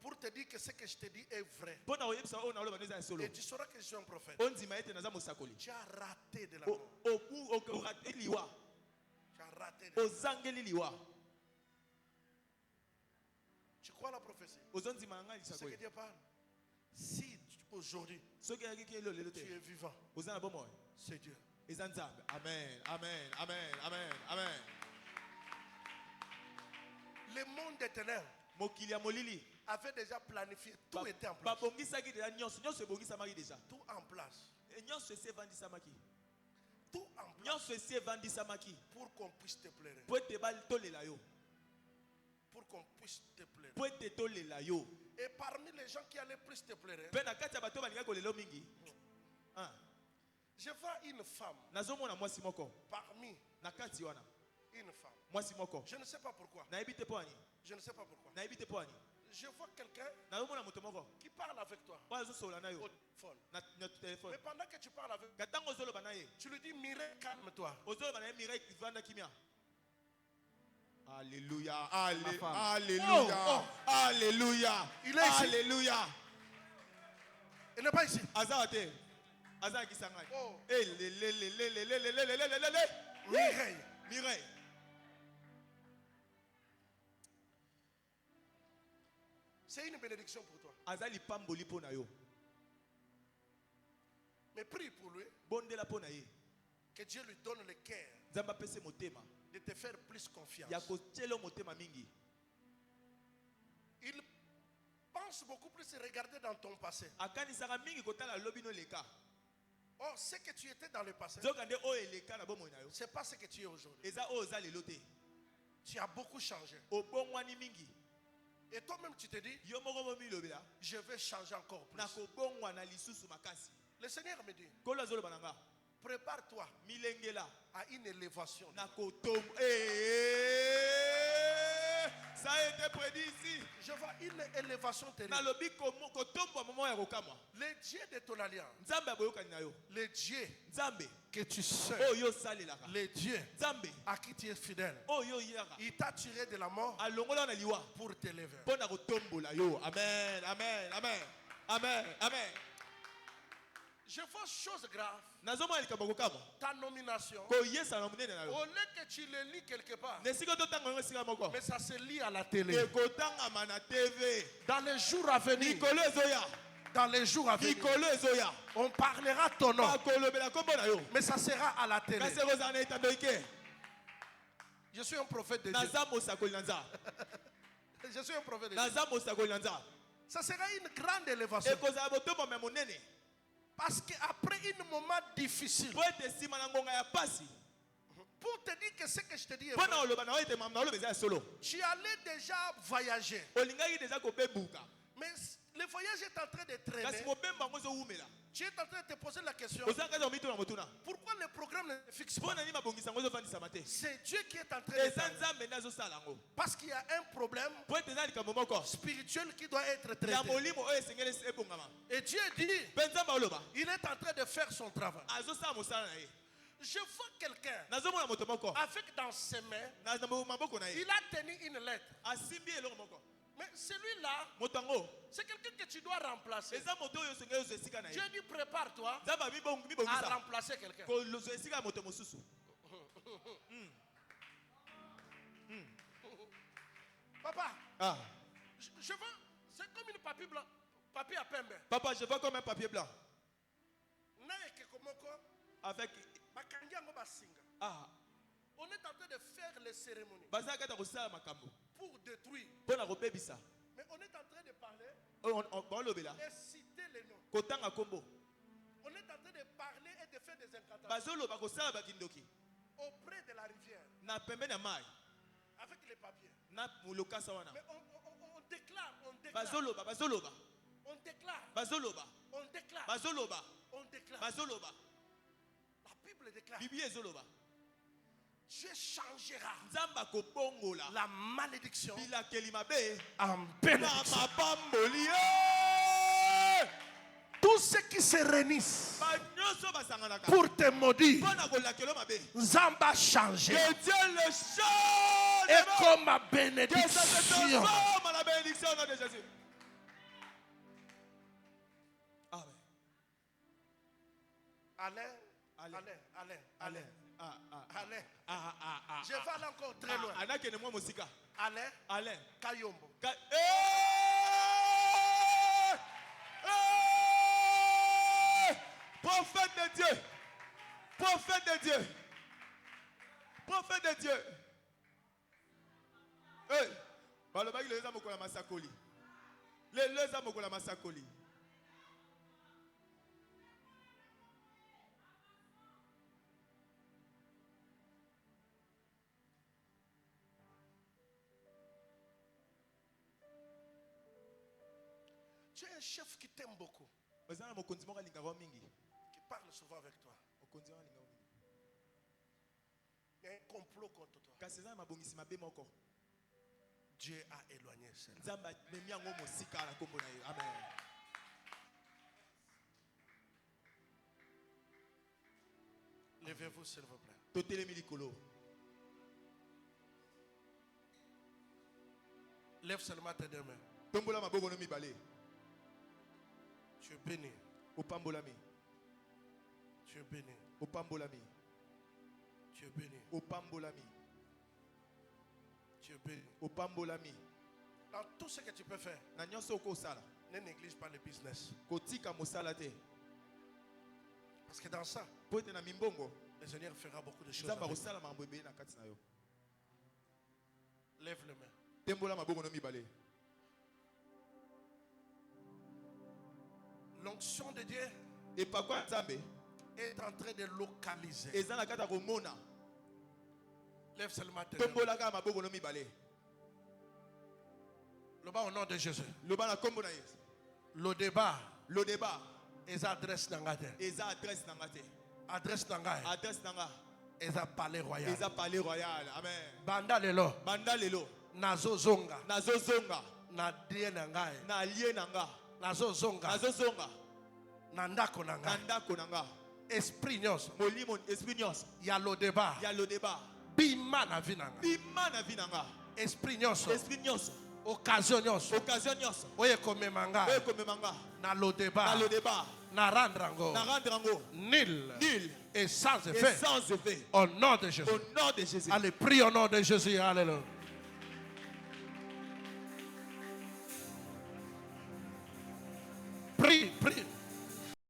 S5: Pour te dire que ce que je te dis est vrai. Et tu sauras que je suis un prophète. Tu as raté de la mort. Tu as raté de la mort. Tu crois la prophétie? C'est ce que Dieu parle. Si aujourd'hui tu es vivant, c'est Dieu.
S1: Amen.
S5: Le monde des ténèbres avait déjà planifié. Tout était en place. Tout en place. Tout en place. Pour qu'on puisse te plaire. Pour qu'on puisse te plaire. Et parmi les gens qui allaient plus te plaire, je vois une femme. Parmi une femme. Je ne sais pas pourquoi. Je ne sais pas pourquoi. Je vois quelqu'un qui parle avec toi au téléphone. Mais pendant que tu parles avec lui, tu lui dis Mireille, calme-toi.
S1: Alléluia, alléluia, alléluia.
S5: Il est ici.
S1: Alléluia.
S5: Il n'est pas ici.
S1: Oh.
S5: Mireille. C'est une bénédiction pour toi. Mais prie pour lui. Que Dieu lui donne le cœur de te faire plus confiance. Il pense beaucoup plus regarder dans ton passé. Or, ce que tu étais dans le passé, c'est pas ce que tu es aujourd'hui. Tu as beaucoup changé. Et toi-même, tu te dis, je vais changer encore plus. Le Seigneur me dit, prépare-toi à une élévation.
S1: Ça a été prédit ici.
S5: Je vois une élévation terrible. Le Dieu de ton alliance, le Dieu que tu sers, le Dieu à qui tu es fidèle, il t'a tiré de la mort pour t'élever.
S1: Amen, amen, amen, amen, amen.
S5: Je vois chose grave. Ta nomination, au lieu que tu le lis quelque part, mais ça se lit à la télé. Dans les jours à venir, on parlera ton nom, mais ça sera à la télé. Je suis un prophète de Dieu. Je suis un prophète de Dieu. Ça sera une grande élévation. Parce qu'après un moment difficile, pour te dire que ce que je te dis est vrai, tu allais déjà voyager. Mais le voyage est en train de traîner. Tu es en train de te poser la question, pourquoi le programme ne fixe pas? C'est Dieu qui est en train de faire. Parce qu'il y a un problème spirituel qui doit être traité. Et Dieu dit, il est en train de faire son travail. Je vois quelqu'un avec dans ses mains, il a tenu une lettre. Mais celui-là, c'est quelqu'un que tu dois remplacer. Dieu dit, prépare-toi à remplacer quelqu'un. Papa, je vois, c'est comme une papier blanc, papier à pembe.
S1: Papa, je vois comme un papier blanc. Avec.
S5: On est en train de faire les cérémonies pour détruire. Mais on est en train de parler et citer les noms. On est en train de parler et de faire des incantations auprès de la rivière avec les papiers. Mais on déclare. La Bible déclare. Dieu changera la malédiction en bénédiction. Tous ceux qui se réunissent pour te maudire, Zamba changer.
S1: Que Dieu le change.
S5: Et comme ma
S1: bénédiction. Que ça se transforme en la bénédiction au nom de Jésus. Amen. Allez.
S5: Je vais aller encore très loin. Allez. Kayombo.
S1: Prophète de Dieu. Hey.
S2: Tu es un chef qui t'aime beaucoup. Qui parle souvent avec toi. Il y a un complot contre toi. Dieu a éloigné cela.
S1: Amen.
S2: Levez-vous s'il vous plaît. Lève seulement tes deux mains. Tu es béni. Tu es béni. Tu es béni. Tu es béni. Dans tout ce que tu peux faire, ne néglige pas le business. Parce que dans ça, le Seigneur fera beaucoup de choses. Lève les mains. L'onction de Dieu est en train de localiser. Lève seulement tes mains. Le bas au nom de Jésus. Le débat. Les adresses d'Angate. Adresse d'Angate. Les palais royal.
S1: Amen.
S2: Banda lelo. Nazo zonga. Na die nangai. Nazo zonga. Nandako nanga. Esprit nyos. Ya lo débat. Bima na vinanga. Esprit nyos. Occasion nyos. Oye komemanga. Na lo débat. Na randrango. Nil. Et sans effet. Au nom de Jésus. Allez, prie au nom de Jésus. Alléluia.